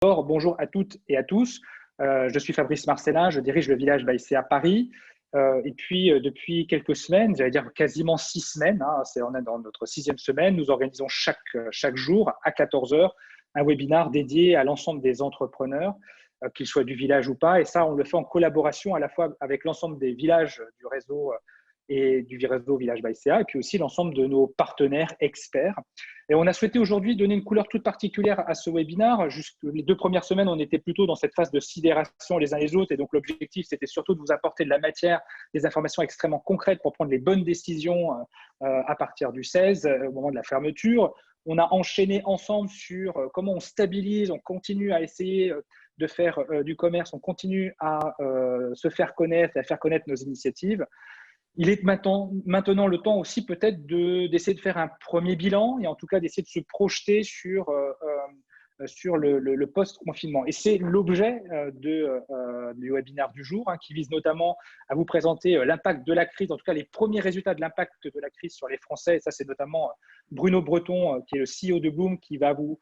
Bonjour à toutes et à tous. Je suis Fabrice Marcellin, je dirige le village Baïsé à Paris. Et puis, depuis quelques semaines, j'allais dire quasiment 6 semaines, on est dans notre 6e semaine, nous organisons chaque jour à 14 heures un webinar dédié à l'ensemble des entrepreneurs, qu'ils soient du village ou pas. Et ça, on le fait en collaboration à la fois avec l'ensemble des villages du réseau et du réseau Village Baïséa, et puis aussi l'ensemble de nos partenaires experts. Et on a souhaité aujourd'hui donner une couleur toute particulière à ce webinar. Les 2 premières semaines, on était plutôt dans cette phase de sidération les uns les autres. Et donc, l'objectif, c'était surtout de vous apporter de la matière, des informations extrêmement concrètes pour prendre les bonnes décisions à partir du 16, au moment de la fermeture. On a enchaîné ensemble sur comment on stabilise, on continue à essayer de faire du commerce, on continue à se faire connaître et à faire connaître nos initiatives. Il est maintenant le temps aussi peut-être d'essayer de faire un premier bilan et en tout cas d'essayer de se projeter sur le post-confinement. Et c'est l'objet du webinaire du jour, qui vise notamment à vous présenter l'impact de la crise, en tout cas les premiers résultats de l'impact de la crise sur les Français. Et ça, c'est notamment Bruno Breton, qui est le CEO de Bloom, qui va vous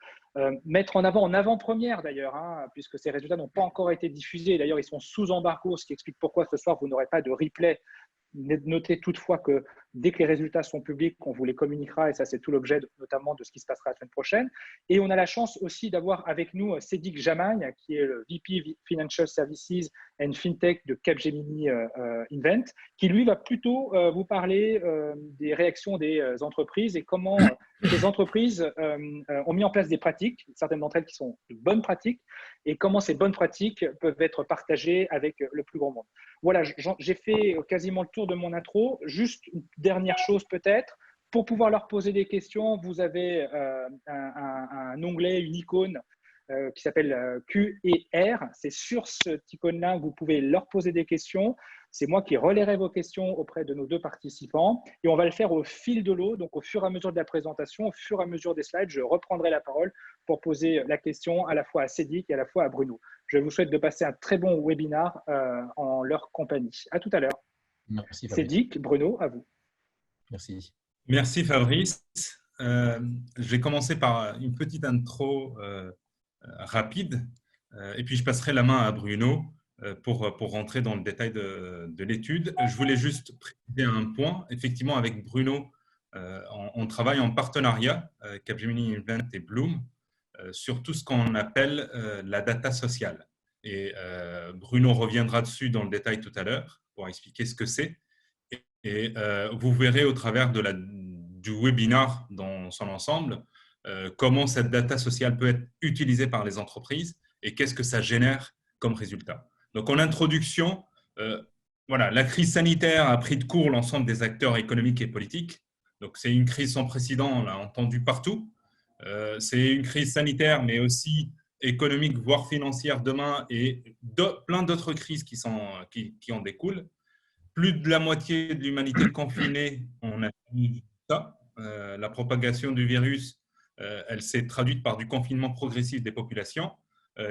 mettre en avant-première d'ailleurs, puisque ces résultats n'ont pas encore été diffusés. D'ailleurs, ils sont sous embargo, ce qui explique pourquoi ce soir, vous n'aurez pas de replay. Notez toutefois que dès que les résultats sont publics, on vous les communiquera et ça, c'est tout l'objet notamment de ce qui se passera la semaine prochaine. Et on a la chance aussi d'avoir avec nous Cédric Jamagne, qui est le VP Financial Services and FinTech de Capgemini Invent, qui lui va plutôt vous parler des réactions des entreprises et comment les entreprises ont mis en place des pratiques, certaines d'entre elles qui sont de bonnes pratiques, et comment ces bonnes pratiques peuvent être partagées avec le plus grand monde. Voilà, j'ai fait quasiment le tour de mon intro. Juste une dernière chose peut-être, pour pouvoir leur poser des questions, vous avez un onglet, une icône qui s'appelle Q et R. C'est sur cette icône-là que vous pouvez leur poser des questions. C'est moi qui relayerai vos questions auprès de nos 2 participants et on va le faire au fil de l'eau, donc au fur et à mesure de la présentation, au fur et à mesure des slides, je reprendrai la parole pour poser la question à la fois à Cédric et à la fois à Bruno. Je vous souhaite de passer un très bon webinar en leur compagnie. À tout à l'heure. Merci Fabrice. Cédric, Bruno, à vous. Merci. Merci Fabrice. Je vais commencer par une petite intro rapide et puis je passerai la main à Bruno pour rentrer dans le détail de l'étude. Je voulais juste préciser un point. Effectivement, avec Bruno, on travaille en partenariat, Capgemini Invent et Bloom, sur tout ce qu'on appelle la data sociale. Et Bruno reviendra dessus dans le détail tout à l'heure pour expliquer ce que c'est. Et vous verrez au travers du webinar dans son ensemble comment cette data sociale peut être utilisée par les entreprises et qu'est-ce que ça génère comme résultat. Donc, en introduction, voilà, la crise sanitaire a pris de court l'ensemble des acteurs économiques et politiques. Donc, c'est une crise sans précédent, on l'a entendu partout. C'est une crise sanitaire, mais aussi économique, voire financière demain et plein d'autres crises qui en découlent. Plus de la moitié de l'humanité confinée, on a vu ça. La propagation du virus, elle s'est traduite par du confinement progressif des populations.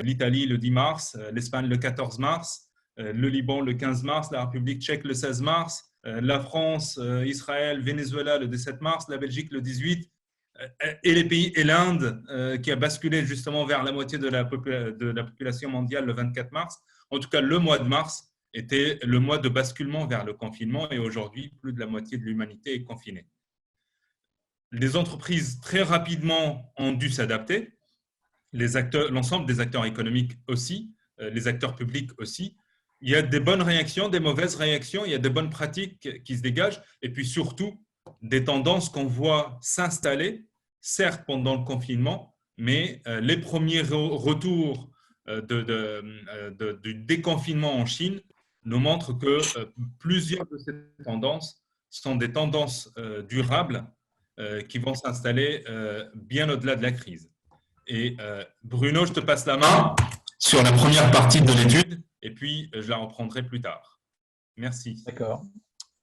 L'Italie le 10 mars, l'Espagne le 14 mars, le Liban le 15 mars, la République tchèque le 16 mars, la France, Israël, Venezuela le 17 mars, la Belgique le 18 et les pays et l'Inde qui a basculé justement vers la moitié de la population mondiale le 24 mars. En tout cas, le mois de mars était le mois de basculement vers le confinement et aujourd'hui, plus de la moitié de l'humanité est confinée. Les entreprises, très rapidement, ont dû s'adapter. L'ensemble des acteurs économiques aussi, les acteurs publics aussi. Il y a des bonnes réactions, des mauvaises réactions, il y a des bonnes pratiques qui se dégagent et puis surtout, des tendances qu'on voit s'installer, certes pendant le confinement, mais les premiers retours du déconfinement en Chine nous montrent que plusieurs de ces tendances sont des tendances durables qui vont s'installer bien au-delà de la crise. Et Bruno, je te passe la main sur la première partie de l'étude et puis je la reprendrai plus tard. Merci. D'accord.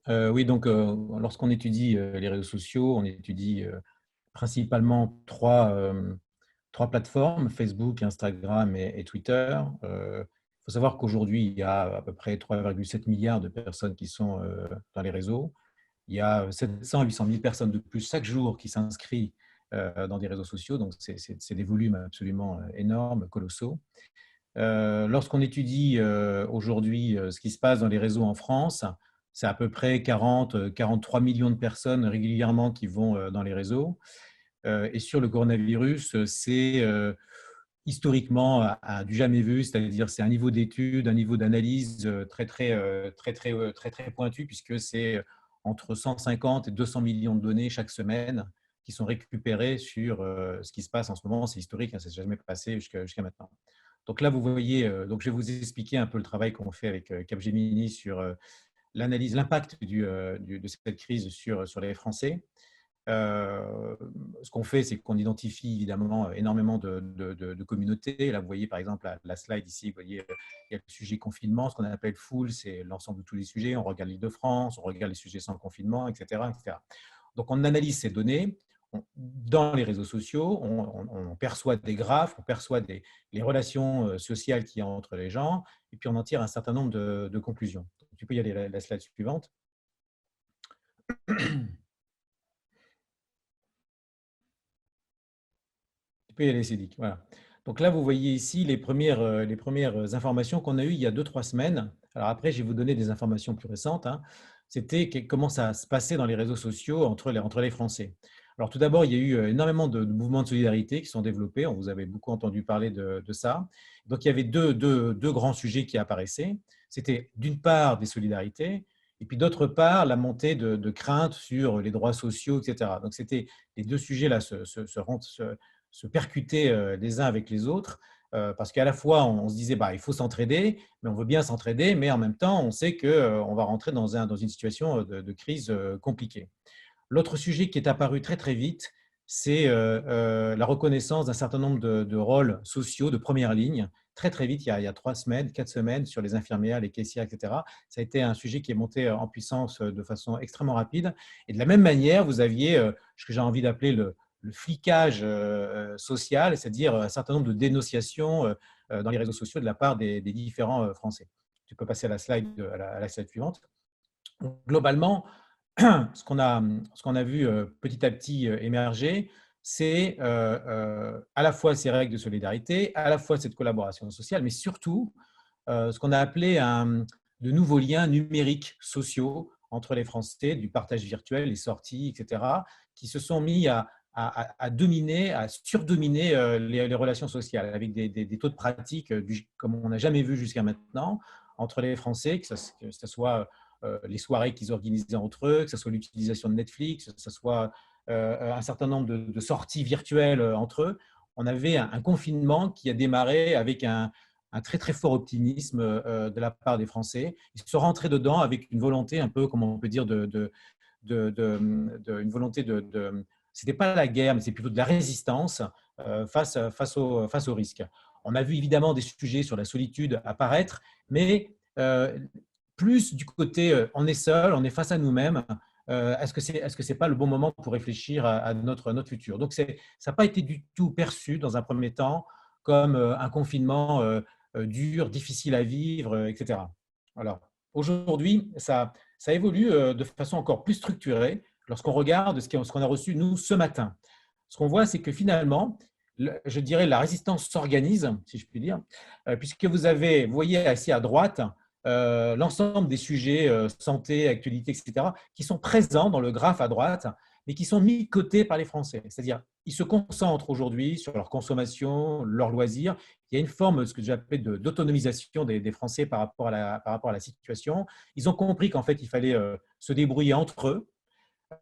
Oui, donc lorsqu'on étudie les réseaux sociaux, on étudie principalement trois plateformes, Facebook, Instagram et Twitter. Il faut savoir qu'aujourd'hui, il y a à peu près 3,7 milliards de personnes qui sont dans les réseaux. Il y a 700 à 800 000 personnes de plus chaque jour qui s'inscrivent dans des réseaux sociaux. Donc, c'est des volumes absolument énormes, colossaux. Lorsqu'on étudie aujourd'hui ce qui se passe dans les réseaux en France, c'est à peu près 43 millions de personnes régulièrement qui vont dans les réseaux. Et sur le coronavirus, c'est historiquement à du jamais vu, c'est-à-dire c'est un niveau d'étude, un niveau d'analyse très pointu, puisque c'est entre 150 et 200 millions de données chaque semaine qui sont récupérées sur ce qui se passe en ce moment. C'est historique, hein, ça ne s'est jamais passé jusqu'à maintenant. Donc là, vous voyez, donc je vais vous expliquer un peu le travail qu'on fait avec Capgemini sur l'analyse, l'impact de cette crise sur les Français. Ce qu'on fait, c'est qu'on identifie évidemment énormément de communautés. Là, vous voyez par exemple la slide ici, vous voyez, il y a le sujet confinement, ce qu'on appelle full, c'est l'ensemble de tous les sujets. On regarde l'Île-de-France, on regarde les sujets sans confinement, etc., etc. Donc, on analyse ces données. Dans les réseaux sociaux, on perçoit des graphes, on perçoit les relations sociales qu'il y a entre les gens, et puis on en tire un certain nombre de conclusions. Tu peux y aller la slide suivante. Tu peux y aller, Cédric. Voilà. Donc là, vous voyez ici les premières informations qu'on a eues il y a 2-3 semaines. Alors après, je vais vous donner des informations plus récentes, hein. C'était comment ça se passait dans les réseaux sociaux entre les Français. Alors tout d'abord, il y a eu énormément de mouvements de solidarité qui sont développés. On vous avait beaucoup entendu parler de ça. Donc il y avait deux grands sujets qui apparaissaient. C'était d'une part des solidarités, et puis d'autre part la montée de craintes sur les droits sociaux, etc. Donc c'était les deux sujets-là se percuter les uns avec les autres, parce qu'à la fois, on se disait il faut s'entraider, mais on veut bien s'entraider, mais en même temps, on sait qu'on va rentrer dans une situation de crise compliquée. L'autre sujet qui est apparu très, très vite, c'est la reconnaissance d'un certain nombre de rôles sociaux de première ligne. Très, très vite, il y a 3 semaines, 4 semaines, sur les infirmières, les caissières, etc. Ça a été un sujet qui est monté en puissance de façon extrêmement rapide. Et de la même manière, vous aviez ce que j'ai envie d'appeler le flicage social, c'est-à-dire un certain nombre de dénonciations dans les réseaux sociaux de la part des différents Français. Tu peux passer à la slide suivante. Donc, globalement, ce qu'on a vu petit à petit émerger, c'est à la fois ces règles de solidarité, à la fois cette collaboration sociale, mais surtout ce qu'on a appelé de nouveaux liens numériques sociaux entre les Français, du partage virtuel, les sorties, etc., qui se sont mis à dominer, à surdominer les relations sociales, avec des taux de pratique comme on n'a jamais vu jusqu'à maintenant entre les Français, que ce soit les soirées qu'ils organisaient entre eux, que ce soit l'utilisation de Netflix, que ce soit un certain nombre de sorties virtuelles entre eux. On avait un confinement qui a démarré avec un très très fort optimisme de la part des Français. Ils sont rentrés dedans avec une volonté un peu, comment on peut dire, une volonté c'était pas la guerre, mais c'est plutôt de la résistance face au risque. On a vu évidemment des sujets sur la solitude apparaître, mais plus du côté on est seul, on est face à nous-mêmes. Est-ce que c'est pas le bon moment pour réfléchir à notre futur? Donc ça n'a pas été du tout perçu dans un premier temps comme un confinement dur, difficile à vivre, etc. Alors aujourd'hui, ça évolue de façon encore plus structurée lorsqu'on regarde ce qu'on a reçu nous ce matin. Ce qu'on voit, c'est que finalement, je dirais, la résistance s'organise, si je puis dire, puisque vous voyez ici à droite l'ensemble des sujets santé, actualité, etc., qui sont présents dans le graphe à droite, mais qui sont mis de côté par les Français. C'est-à-dire, ils se concentrent aujourd'hui sur leur consommation, leurs loisirs. Il y a une forme, ce que j'appelle d'autonomisation des Français par rapport à la situation. Ils ont compris qu'en fait, il fallait se débrouiller entre eux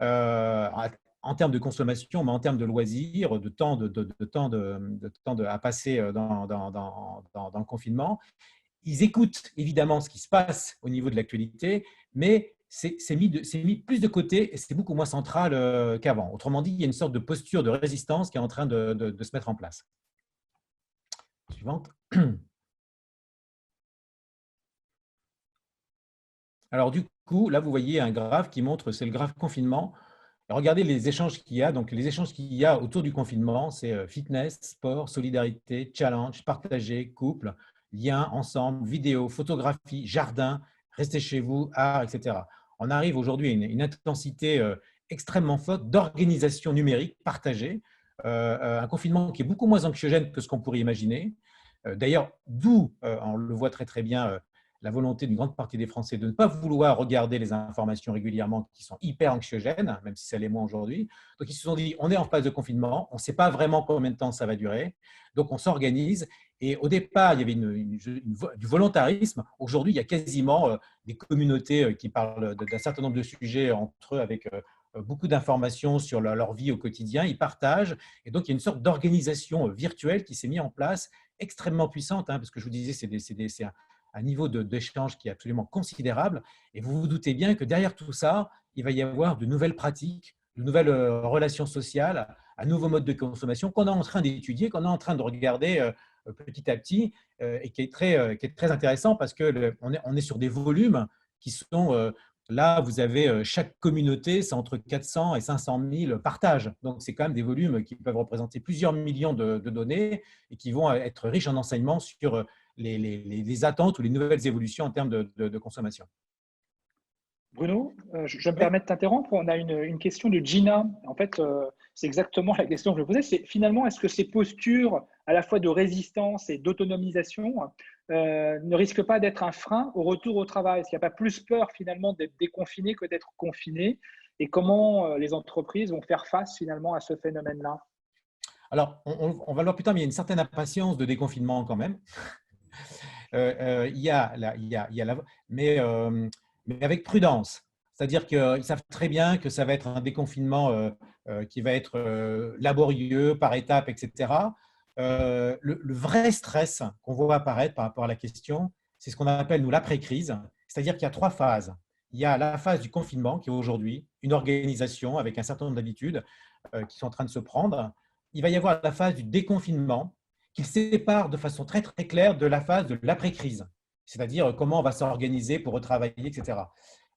en termes de consommation, mais en termes de loisirs, de temps à passer dans le confinement. Ils écoutent évidemment ce qui se passe au niveau de l'actualité, mais c'est mis plus de côté et c'est beaucoup moins central qu'avant. Autrement dit, il y a une sorte de posture de résistance qui est en train de se mettre en place. Suivante. Alors du coup, là, vous voyez un graphe qui montre, c'est le graphe confinement. Regardez les échanges qu'il y a. Donc, les échanges qu'il y a autour du confinement, c'est fitness, sport, solidarité, challenge, partager, couple, liens, ensemble, vidéo, photographie, jardin, restez chez vous, art, etc. On arrive aujourd'hui à une intensité extrêmement forte d'organisation numérique partagée. un confinement qui est beaucoup moins anxiogène que ce qu'on pourrait imaginer. D'ailleurs, d'où, on le voit très très bien, la volonté d'une grande partie des Français de ne pas vouloir regarder les informations régulièrement qui sont hyper anxiogènes, même si ça l'est moins aujourd'hui. Donc, ils se sont dit, on est en phase de confinement, on ne sait pas vraiment combien de temps ça va durer, donc on s'organise. Et au départ, il y avait du volontarisme. Aujourd'hui, il y a quasiment des communautés qui parlent d'un certain nombre de sujets entre eux avec beaucoup d'informations sur leur vie au quotidien. Ils partagent. Et donc, il y a une sorte d'organisation virtuelle qui s'est mise en place, extrêmement puissante, parce que je vous disais, c'est un niveau d'échange qui est absolument considérable. Et vous vous doutez bien que derrière tout ça, il va y avoir de nouvelles pratiques, de nouvelles relations sociales, un nouveau mode de consommation qu'on est en train d'étudier, qu'on est en train de regarder petit à petit et qui est très intéressant parce qu'on est sur des volumes qui sont… Là, vous avez chaque communauté, c'est entre 400 et 500 000 partages. Donc, c'est quand même des volumes qui peuvent représenter plusieurs millions de données et qui vont être riches en enseignements sur les attentes ou les nouvelles évolutions en termes de consommation. Bruno, je me permets de t'interrompre. On a une question de Gina. En fait, c'est exactement la question que je me posais. C'est finalement, est-ce que ces postures à la fois de résistance et d'autonomisation ne risquent pas d'être un frein au retour au travail? Est-ce qu'il n'y a pas plus peur finalement d'être déconfiné que d'être confiné? Et comment les entreprises vont faire face finalement à ce phénomène-là? Alors, on va le voir plus tard, mais il y a une certaine impatience de déconfinement quand même. Mais avec prudence. C'est-à-dire qu'ils savent très bien que ça va être un déconfinement qui va être laborieux, par étapes, etc. Le vrai stress qu'on voit apparaître par rapport à la question, c'est ce qu'on appelle, nous, l'après-crise. C'est-à-dire qu'il y a 3 phases. Il y a la phase du confinement, qui est aujourd'hui une organisation avec un certain nombre d'habitudes qui sont en train de se prendre. Il va y avoir la phase du déconfinement, qui sépare de façon très, très claire de la phase de l'après-crise, c'est-à-dire comment on va s'organiser pour retravailler, etc.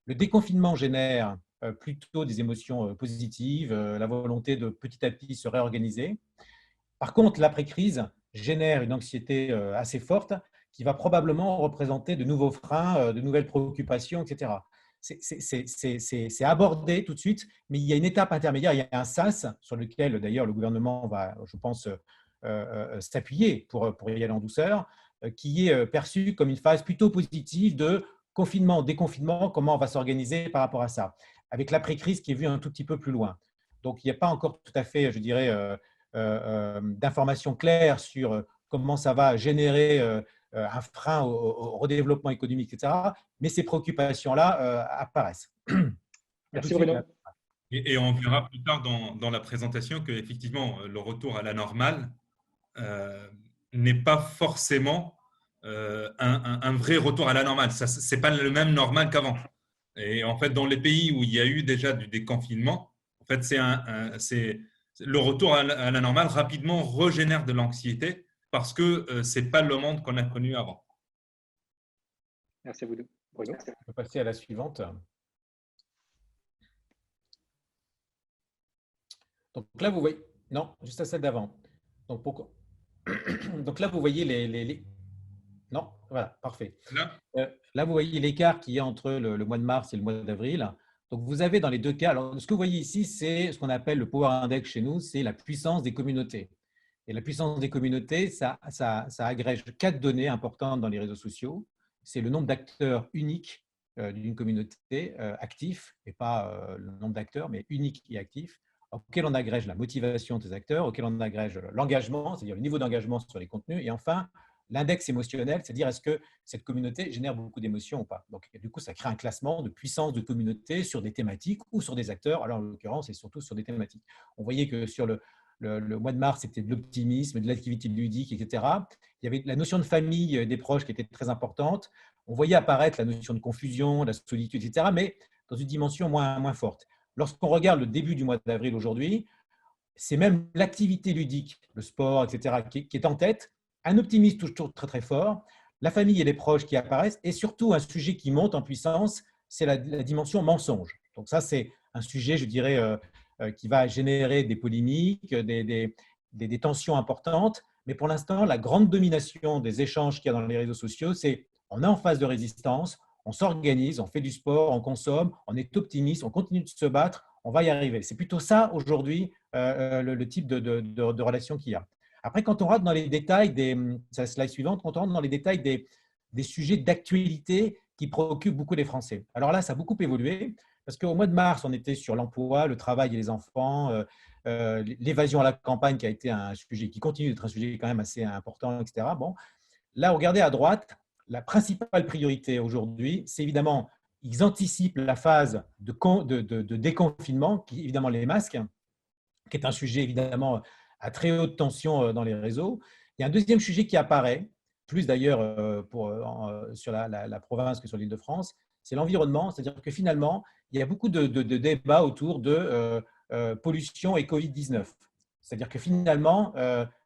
Le déconfinement génère plutôt des émotions positives, la volonté de petit à petit se réorganiser. Par contre, l'après-crise génère une anxiété assez forte qui va probablement représenter de nouveaux freins, de nouvelles préoccupations, etc. C'est abordé tout de suite, mais il y a une étape intermédiaire, il y a un sas sur lequel d'ailleurs le gouvernement va, je pense, s'appuyer pour y aller en douceur, qui est perçu comme une phase plutôt positive de confinement, déconfinement, comment on va s'organiser par rapport à ça, avec l'après-crise qui est vue un tout petit peu plus loin. Donc, il n'y a pas encore tout à fait, je dirais, d'informations claires sur comment ça va générer un frein au redéveloppement économique, etc. Mais ces préoccupations-là apparaissent. Merci Bruno. Et on verra plus tard dans la présentation qu'effectivement, le retour à la normale n'est pas forcément un vrai retour à la normale. Ce n'est pas le même normal qu'avant. Et en fait, dans les pays où il y a eu déjà du déconfinement, en fait, le retour à la normale rapidement régénère de l'anxiété parce que ce n'est pas le monde qu'on a connu avant. Merci à vous deux. Bruno. On peut passer à la suivante. Donc là, vous voyez… Non, juste à celle d'avant. Donc, pourquoi… Donc là, vous voyez les… Non, voilà, parfait. Là, vous voyez l'écart qu'il y a entre le mois de mars et le mois d'avril. Donc, vous avez dans les 2 cas… Alors, ce que vous voyez ici, c'est ce qu'on appelle le Power Index chez nous, c'est la puissance des communautés. Et la puissance des communautés, ça agrège 4 données importantes dans les réseaux sociaux. C'est le nombre d'acteurs uniques d'une communauté actifs, et pas le nombre d'acteurs, mais uniques et actifs, auquel on agrège la motivation des acteurs, auquel on agrège l'engagement, c'est-à-dire le niveau d'engagement sur les contenus, et enfin, l'index émotionnel, c'est-à-dire est-ce que cette communauté génère beaucoup d'émotions ou pas. Donc, du coup, ça crée un classement de puissance de communauté sur des thématiques ou sur des acteurs. Alors, en l'occurrence, c'est surtout sur des thématiques. On voyait que sur le mois de mars, c'était de l'optimisme, de l'activité ludique, etc. Il y avait la notion de famille des proches qui était très importante. On voyait apparaître la notion de confusion, de la solitude, etc., mais dans une dimension moins forte. Lorsqu'on regarde le début du mois d'avril aujourd'hui, c'est même l'activité ludique, le sport, etc., qui est en tête. Un optimisme toujours très, très fort, la famille et les proches qui apparaissent, et surtout un sujet qui monte en puissance, c'est la dimension mensonge. Donc ça, c'est un sujet, je dirais, qui va générer des polémiques, des tensions importantes. Mais pour l'instant, la grande domination des échanges qu'il y a dans les réseaux sociaux, c'est on est en phase de résistance, on s'organise, on fait du sport, on consomme, on est optimiste, on continue de se battre, on va y arriver. C'est plutôt ça aujourd'hui le type de relation qu'il y a. Après, quand on rentre dans les détails c'est la slide suivante, quand on rentre dans les détails des sujets d'actualité qui préoccupent beaucoup les Français. Alors là, ça a beaucoup évolué parce qu'au mois de mars, on était sur l'emploi, le travail et les enfants, l'évasion à la campagne qui a été un sujet qui continue d'être un sujet quand même assez important, etc. Bon, là, regardez à droite, la principale priorité aujourd'hui, c'est évidemment, ils anticipent la phase de déconfinement, qui évidemment les masques, qui est un sujet évidemment à très haute tension dans les réseaux. Il y a un deuxième sujet qui apparaît, plus d'ailleurs sur la province que sur l'Île-de-France, c'est l'environnement. C'est-à-dire que finalement, il y a beaucoup de débats autour de pollution et Covid-19. C'est-à-dire que finalement,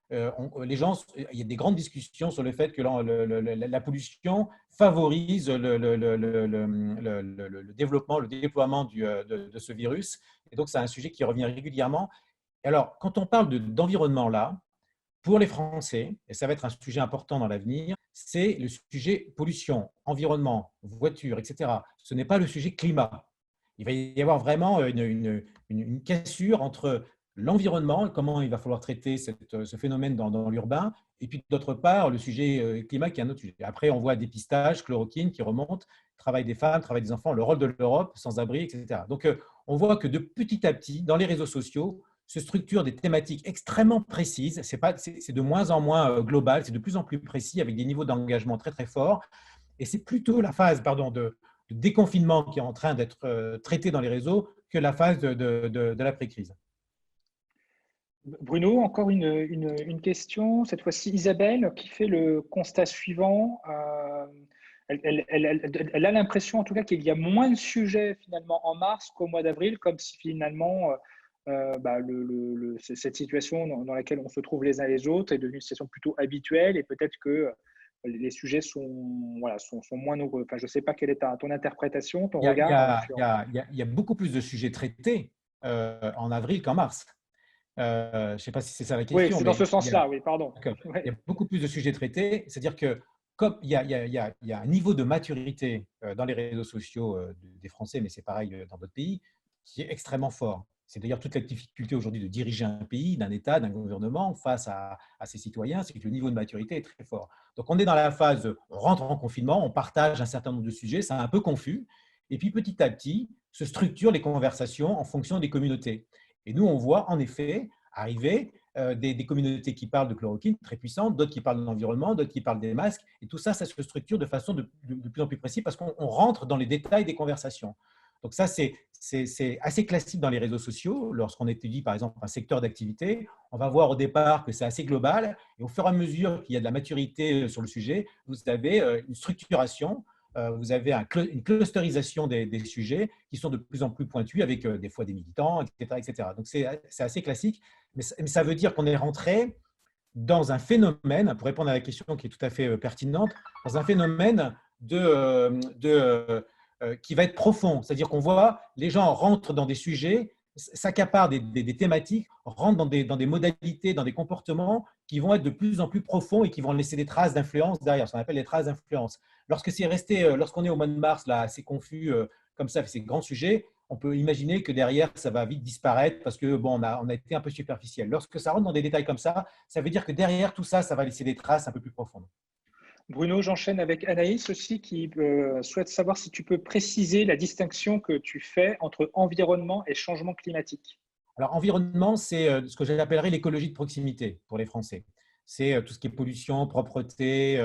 les gens, il y a des grandes discussions sur le fait que la pollution favorise le développement, le déploiement de ce virus. Et donc, c'est un sujet qui revient régulièrement. Alors, quand on parle d'environnement là, pour les Français, et ça va être un sujet important dans l'avenir, c'est le sujet pollution, environnement, voiture, etc. Ce n'est pas le sujet climat. Il va y avoir vraiment une cassure entre l'environnement, comment il va falloir traiter ce phénomène dans l'urbain, et puis d'autre part, le sujet climat qui est un autre sujet. Après, on voit dépistage, chloroquine qui remonte, travail des femmes, travail des enfants, le rôle de l'Europe, sans-abri, etc. Donc, on voit que de petit à petit, dans les réseaux sociaux, se structurent des thématiques extrêmement précises. C'est de moins en moins global, c'est de plus en plus précis, avec des niveaux d'engagement très, très forts. Et c'est plutôt la phase de déconfinement qui est en train d'être traitée dans les réseaux que la phase de l'après-crise. Bruno, encore une question, cette fois-ci Isabelle, qui fait le constat suivant. Elle a l'impression en tout cas qu'il y a moins de sujets finalement en mars qu'au mois d'avril, comme si finalement cette situation dans laquelle on se trouve les uns les autres est devenue une situation plutôt habituelle et peut-être que les sujets sont moins nombreux. Enfin, je ne sais pas quelle est ton interprétation, ton regard. Il y a beaucoup plus de sujets traités en avril qu'en mars. Je ne sais pas si c'est ça la question. Oui, c'est dans ce sens-là, oui, pardon. Il y a beaucoup plus de sujets traités. C'est-à-dire que comme il y a un niveau de maturité dans les réseaux sociaux des Français, mais c'est pareil dans d'autres pays, qui est extrêmement fort. C'est d'ailleurs toute la difficulté aujourd'hui de diriger un pays, d'un État, d'un gouvernement face à ses citoyens, c'est que le niveau de maturité est très fort. Donc on est dans la phase, on rentre en confinement, on partage un certain nombre de sujets, c'est un peu confus, et puis petit à petit se structurent les conversations en fonction des communautés. Et nous, on voit en effet arriver des communautés qui parlent de chloroquine très puissantes, d'autres qui parlent de l'environnement, d'autres qui parlent des masques, et tout ça, ça se structure de façon de plus en plus précise parce qu'on rentre dans les détails des conversations. Donc ça, c'est assez classique dans les réseaux sociaux. Lorsqu'on étudie, par exemple, un secteur d'activité, on va voir au départ que c'est assez global, et au fur et à mesure qu'il y a de la maturité sur le sujet, vous avez une structuration, vous avez une clusterisation des sujets qui sont de plus en plus pointus, avec des fois des militants, etc. etc. Donc c'est assez classique, mais ça veut dire qu'on est rentré dans un phénomène, pour répondre à la question qui est tout à fait pertinente, dans un phénomène qui va être profond. C'est-à-dire qu'on voit les gens rentrent dans des sujets, s'accaparent des thématiques, rentrent dans des modalités, dans des comportements qui vont être de plus en plus profonds et qui vont laisser des traces d'influence derrière, ce qu'on appelle les traces d'influence. Lorsqu'on est au mois de mars, là, assez confus, comme ça, ces grands sujets, on peut imaginer que derrière, ça va vite disparaître parce que on a été un peu superficiel. Lorsque ça rentre dans des détails comme ça veut dire que derrière tout ça, ça va laisser des traces un peu plus profondes. Bruno, j'enchaîne avec Anaïs aussi qui souhaite savoir si tu peux préciser la distinction que tu fais entre environnement et changement climatique. Alors, environnement, c'est ce que j'appellerais l'écologie de proximité pour les Français. C'est tout ce qui est pollution, propreté,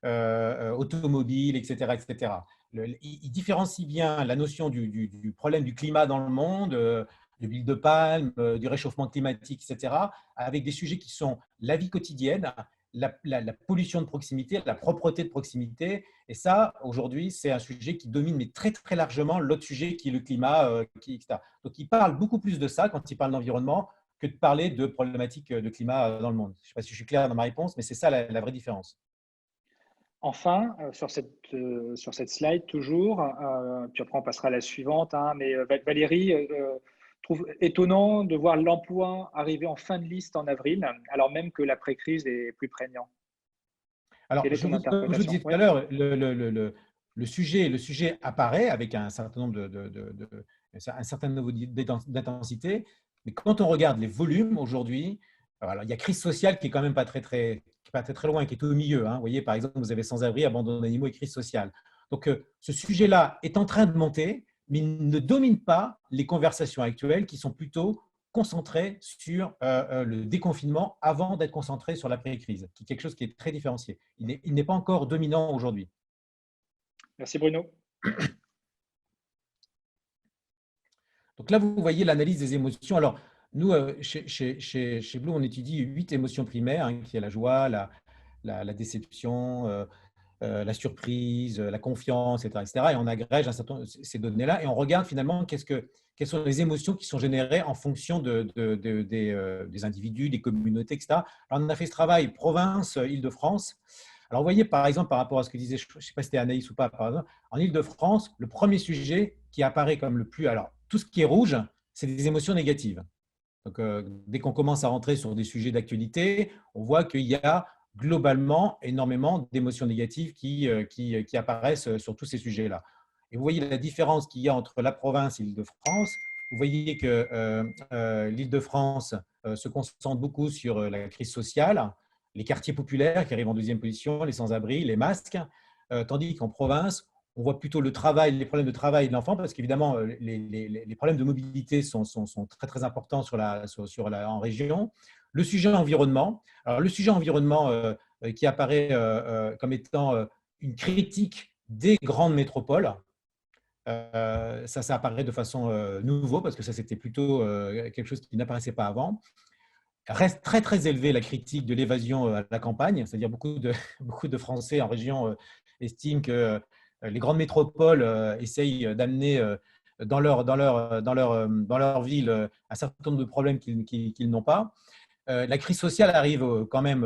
automobile, etc. etc. Il différencie bien la notion du problème du climat dans le monde, de l'huile de palme, du réchauffement climatique, etc., avec des sujets qui sont la vie quotidienne, la pollution de proximité, la propreté de proximité. Et ça, aujourd'hui, c'est un sujet qui domine mais très, très largement l'autre sujet qui est le climat, etc. Donc, il parle beaucoup plus de ça quand il parle d'environnement que de parler de problématiques de climat dans le monde. Je ne sais pas si je suis clair dans ma réponse, mais c'est ça la vraie différence. Enfin, sur cette slide toujours, puis après on passera à la suivante, mais Valérie trouve étonnant de voir l'emploi arriver en fin de liste en avril, alors même que l'après-crise est plus prégnant. Alors, comme je vous disais tout à l'heure, le sujet apparaît avec un certain nombre un certain niveau d'intensité. Mais quand on regarde les volumes aujourd'hui, alors il y a crise sociale qui est quand même pas très loin, qui est au milieu. Hein. Vous voyez, par exemple, vous avez sans-abri, abandon d'animaux et crise sociale. Donc, ce sujet-là est en train de monter, mais il ne domine pas les conversations actuelles qui sont plutôt concentrées sur le déconfinement avant d'être concentrées sur l'après-crise, qui est quelque chose qui est très différencié. Il n'est pas encore dominant aujourd'hui. Merci Bruno. Donc là, vous voyez l'analyse des émotions. Alors, nous, chez Blue, on étudie 8 émotions primaires, hein, qui est la joie, la déception, la surprise, la confiance, etc., etc. Et on agrège un certain, ces données-là et on regarde finalement quelles sont les émotions qui sont générées en fonction des individus, des communautés, etc. Alors, on a fait ce travail province, Île-de-France. Alors, vous voyez, par exemple, par rapport à ce que disait, je ne sais pas si c'était Anaïs ou pas, par exemple, en Île-de-France, le premier sujet qui apparaît comme le plus… Alors, tout ce qui est rouge, c'est des émotions négatives. Donc, dès qu'on commence à rentrer sur des sujets d'actualité, on voit qu'il y a globalement énormément d'émotions négatives qui apparaissent sur tous ces sujets-là. Et vous voyez la différence qu'il y a entre la province et l'Île-de-France. Vous voyez que l'Île-de-France se concentre beaucoup sur la crise sociale, les quartiers populaires qui arrivent en deuxième position, les sans-abri, les masques, tandis qu'en province, on voit plutôt le travail, les problèmes de travail de l'enfant, parce qu'évidemment, les problèmes de mobilité sont très, très importants en région. Le sujet environnement. Alors, le sujet environnement qui apparaît comme étant une critique des grandes métropoles, ça apparaît de façon nouveau, parce que ça, c'était plutôt quelque chose qui n'apparaissait pas avant. Reste très, très élevé la critique de l'évasion à la campagne, c'est-à-dire beaucoup de Français en région estiment que les grandes métropoles essayent d'amener dans leur ville un certain nombre de problèmes qu'ils n'ont pas. La crise sociale arrive quand même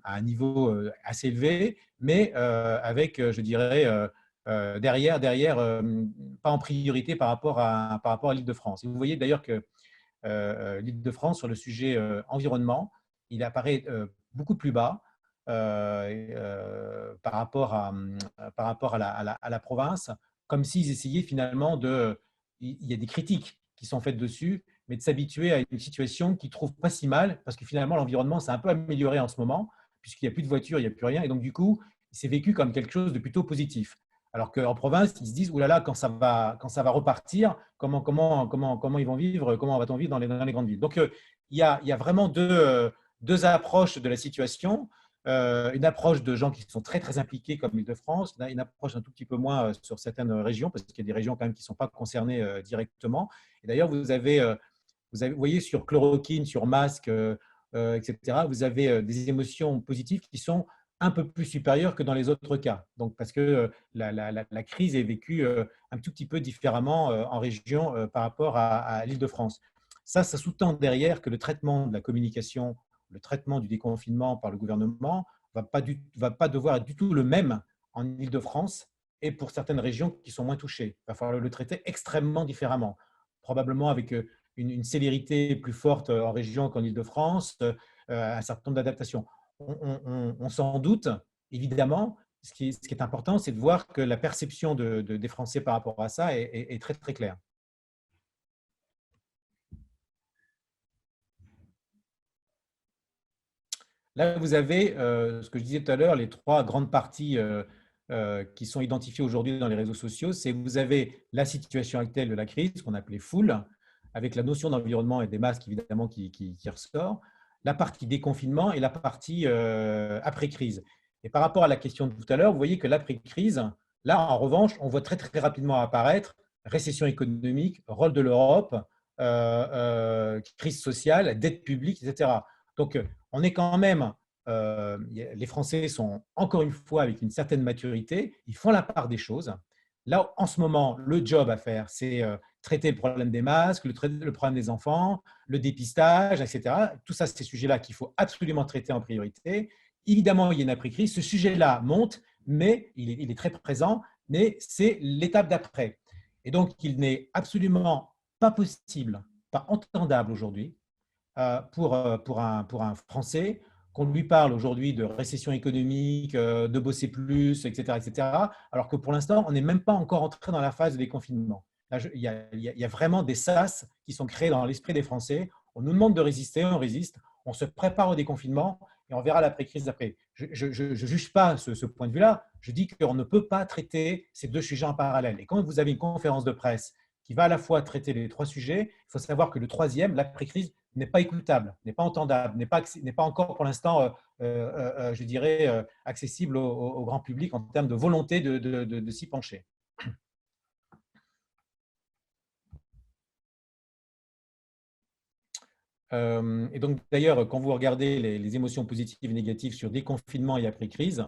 à un niveau assez élevé, mais avec, je dirais, derrière pas en priorité par rapport à l'Île-de-France. Et vous voyez d'ailleurs que l'Île-de-France, sur le sujet environnement, il apparaît beaucoup plus bas par rapport à la province, comme s'ils essayaient finalement de… Il y a des critiques qui sont faites dessus, mais de s'habituer à une situation qu'ils ne trouvent pas si mal, parce que finalement, l'environnement s'est un peu amélioré en ce moment, puisqu'il n'y a plus de voitures, il n'y a plus rien, et donc du coup, c'est vécu comme quelque chose de plutôt positif. Alors qu'en province, ils se disent, oulala, quand ça va repartir, comment ils vont vivre, comment va-t-on vivre dans les grandes villes. Donc, il y a vraiment deux approches de la situation. Une approche de gens qui sont très, très impliqués comme l'Île-de-France, une approche un tout petit peu moins sur certaines régions, parce qu'il y a des régions quand même qui ne sont pas concernées directement. Et d'ailleurs, vous voyez sur chloroquine, sur masque, etc., vous avez des émotions positives qui sont un peu plus supérieure que dans les autres cas. Donc, parce que la crise est vécue un tout petit peu différemment en région par rapport à l'Île-de-France. Ça sous-tend derrière que le traitement de la communication, le traitement du déconfinement par le gouvernement va pas devoir être du tout le même en Île-de-France et pour certaines régions qui sont moins touchées. Il va falloir le traiter extrêmement différemment, probablement avec une célérité plus forte en région qu'en Île-de-France, un certain nombre d'adaptations. On s'en doute, évidemment. Ce qui est important, c'est de voir que la perception des Français par rapport à ça est très, très claire. Là, vous avez ce que je disais tout à l'heure, les trois grandes parties qui sont identifiées aujourd'hui dans les réseaux sociaux. C'est vous avez la situation actuelle de la crise, qu'on appelait full, avec la notion d'environnement et des masques, évidemment, qui ressort, la partie déconfinement et la partie après-crise. Et par rapport à la question de tout à l'heure, vous voyez que l'après-crise, là, en revanche, on voit très, très rapidement apparaître récession économique, rôle de l'Europe, crise sociale, dette publique, etc. Donc, on est quand même… les Français sont encore une fois avec une certaine maturité, ils font la part des choses. Là, en ce moment, le job à faire, c'est traiter le problème des masques, le problème des enfants, le dépistage, etc. Tout ça, c'est ces sujets-là qu'il faut absolument traiter en priorité. Évidemment, il y a une après-crise. Ce sujet-là monte, mais il est très présent, mais c'est l'étape d'après. Et donc, il n'est absolument pas possible, pas entendable aujourd'hui pour un Français qu'on lui parle aujourd'hui de récession économique, de bosser plus, etc., etc., alors que pour l'instant, on n'est même pas encore entré dans la phase de déconfinement. Là, il y a vraiment des sas qui sont créés dans l'esprit des Français. On nous demande de résister, on résiste, on se prépare au déconfinement et on verra l'après-crise d'après. Je ne juge pas ce point de vue-là, je dis qu'on ne peut pas traiter ces deux sujets en parallèle. Et quand vous avez une conférence de presse qui va à la fois traiter les trois sujets, il faut savoir que le troisième, l'après-crise, n'est pas écoutable, n'est pas entendable, n'est pas encore pour l'instant, je dirais, accessible au grand public en termes de volonté de s'y pencher. Et donc, d'ailleurs, quand vous regardez les émotions positives et négatives sur déconfinement et après-crise,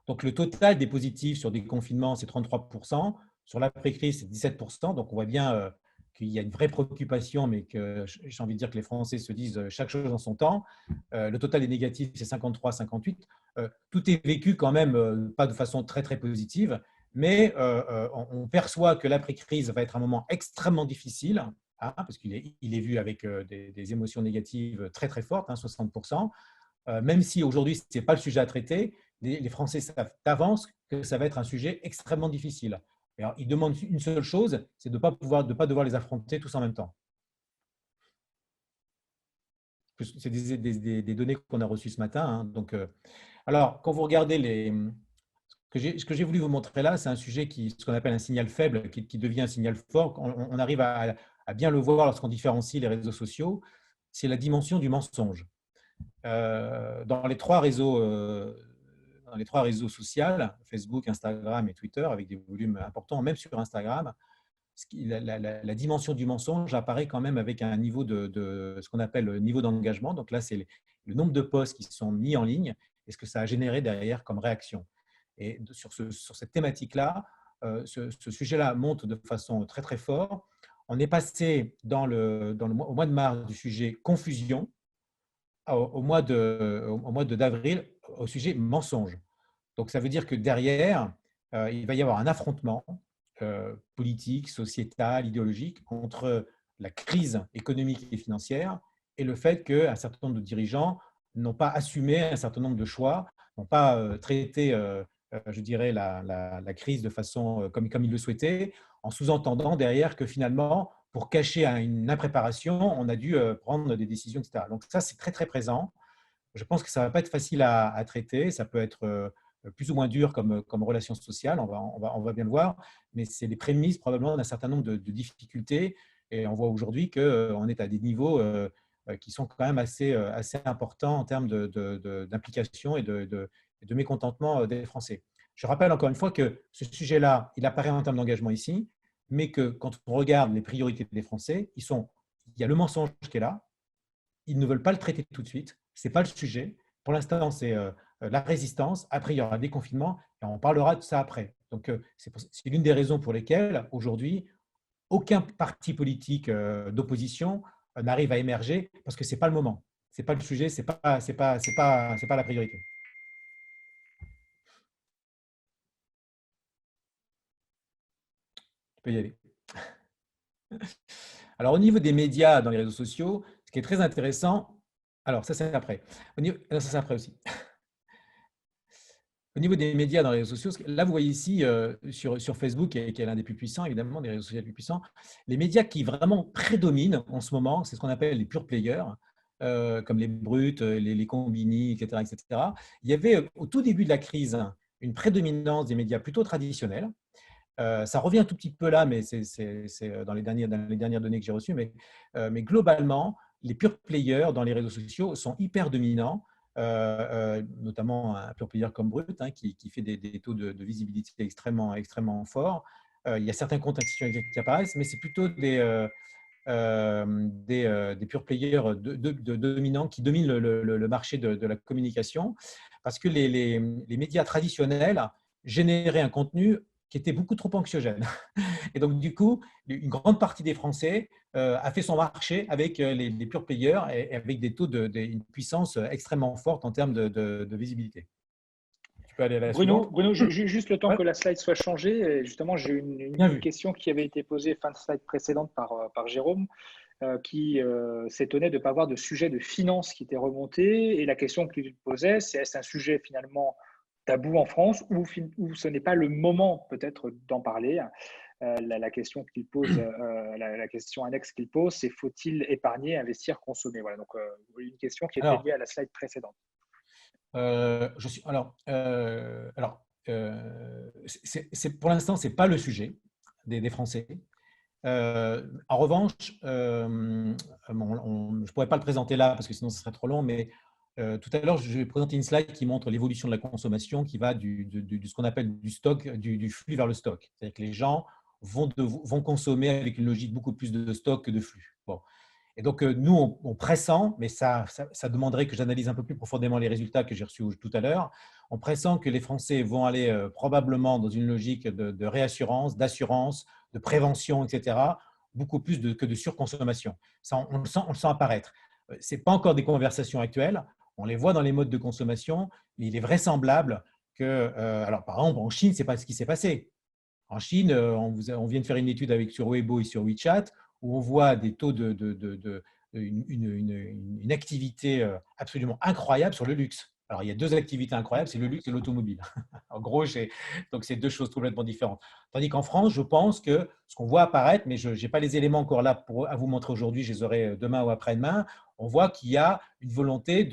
donc le total des positifs sur déconfinement, c'est 33%, sur l'après-crise, c'est 17%. Donc, on voit bien qu'il y a une vraie préoccupation, mais que j'ai envie de dire que les Français se disent chaque chose en son temps. Le total des négatifs, c'est 53-58. Tout est vécu quand même pas de façon très, très positive, mais on perçoit que l'après-crise va être un moment extrêmement difficile, parce qu'il est vu avec des émotions négatives très, très fortes, 60%. Même si aujourd'hui, ce n'est pas le sujet à traiter, les Français savent d'avance que ça va être un sujet extrêmement difficile. Alors, ils demandent une seule chose, c'est de ne pas devoir les affronter tous en même temps. C'est des données qu'on a reçues ce matin. Donc, alors, quand vous regardez ce que j'ai voulu vous montrer là, c'est un sujet ce qu'on appelle un signal faible, qui devient un signal fort. On arrive à bien le voir lorsqu'on différencie les réseaux sociaux. C'est la dimension du mensonge. Dans les trois réseaux sociaux, Facebook, Instagram et Twitter, avec des volumes importants, même sur Instagram, la dimension du mensonge apparaît quand même avec un niveau de ce qu'on appelle le niveau d'engagement. Donc là, c'est le nombre de posts qui sont mis en ligne et ce que ça a généré derrière comme réaction. Et sur cette thématique-là, ce sujet-là monte de façon très, très forte. On est passé au mois de mars du sujet confusion au mois d'avril au sujet mensonge. Donc, ça veut dire que derrière, il va y avoir un affrontement politique, sociétal, idéologique entre la crise économique et financière et le fait qu'un certain nombre de dirigeants n'ont pas assumé un certain nombre de choix, n'ont pas traité, je dirais, la crise de façon comme ils le souhaitaient, en sous-entendant derrière que finalement, pour cacher une impréparation, on a dû prendre des décisions, etc. Donc ça, c'est très, très présent. Je pense que ça ne va pas être facile à traiter. Ça peut être plus ou moins dur comme relation sociale, on va bien le voir, mais c'est les prémices probablement d'un certain nombre de difficultés. Et on voit aujourd'hui qu'on est à des niveaux qui sont quand même assez importants en termes d'implication et de mécontentement des Français. Je rappelle encore une fois que ce sujet-là, il apparaît en termes d'engagement ici, mais que quand on regarde les priorités des Français, il y a le mensonge qui est là, ils ne veulent pas le traiter tout de suite, ce n'est pas le sujet. Pour l'instant, c'est la résistance. Après, il y aura un déconfinement et on parlera de ça après. Donc, c'est l'une des raisons pour lesquelles, aujourd'hui, aucun parti politique d'opposition n'arrive à émerger parce que ce n'est pas le moment. Ce n'est pas le sujet, ce n'est pas la priorité. Tu peux y aller. Alors, au niveau des médias dans les réseaux sociaux, ce qui est très intéressant, alors ça c'est après. Ça c'est après aussi. Au niveau des médias dans les réseaux sociaux, là vous voyez ici sur Facebook, qui est l'un des plus puissants, évidemment, des réseaux sociaux les plus puissants, les médias qui vraiment prédominent en ce moment, c'est ce qu'on appelle les pure players, comme les Brut, les Combini, etc., etc. Il y avait au tout début de la crise une prédominance des médias plutôt traditionnels. Ça revient un tout petit peu là, mais c'est dans les dernières données que j'ai reçues. Mais globalement, les pure players dans les réseaux sociaux sont hyper dominants, notamment un pure player comme Brut, qui fait des taux de visibilité extrêmement, extrêmement forts. Il y a certains comptes institutionnels qui apparaissent, mais c'est plutôt des pure players dominants qui dominent le marché de la communication, parce que les médias traditionnels généraient un contenu qui était beaucoup trop anxiogène. Et donc, du coup, une grande partie des Français a fait son marché avec les pure players et avec des taux une puissance extrêmement forte en termes de visibilité. Tu peux aller à la suivante. Bruno, juste le temps que la slide soit changée. Et justement, j'ai une question qui avait été posée fin de slide précédente par Jérôme, qui s'étonnait de ne pas avoir de sujet de finance qui était remonté. Et la question qu'il posait, c'est est-ce un sujet finalement tabou en France ou ce n'est pas le moment peut-être d'en parler. la question qu'il pose, la question annexe qu'il pose, c'est faut-il épargner, investir, consommer? Voilà, donc une question qui était Alors, liée à la slide précédente. Pour l'instant, ce n'est pas le sujet des Français. En revanche, je ne pourrais pas le présenter là parce que sinon ce serait trop long, mais tout à l'heure, je vais présenter une slide qui montre l'évolution de la consommation qui va de ce qu'on appelle du stock, du flux vers le stock. C'est-à-dire que les gens vont consommer avec une logique beaucoup plus de stock que de flux. Bon. Et donc, nous, on pressent, mais ça demanderait que j'analyse un peu plus profondément les résultats que j'ai reçus tout à l'heure. On pressent que les Français vont aller probablement dans une logique de réassurance, d'assurance, de prévention, etc., beaucoup plus que de surconsommation. Ça, on le sent apparaître. Ce n'est pas encore des conversations actuelles. On les voit dans les modes de consommation, mais il est vraisemblable que… alors, par exemple, en Chine, ce n'est pas ce qui s'est passé. En Chine, on vient de faire une étude sur Weibo et sur WeChat où on voit des taux une activité absolument incroyable sur le luxe. Alors, il y a deux activités incroyables, c'est le luxe et l'automobile. En gros, donc c'est deux choses complètement différentes. Tandis qu'en France, je pense que ce qu'on voit apparaître, mais je n'ai pas les éléments encore là à vous montrer aujourd'hui, je les aurai demain ou après-demain, on voit qu'il y a une volonté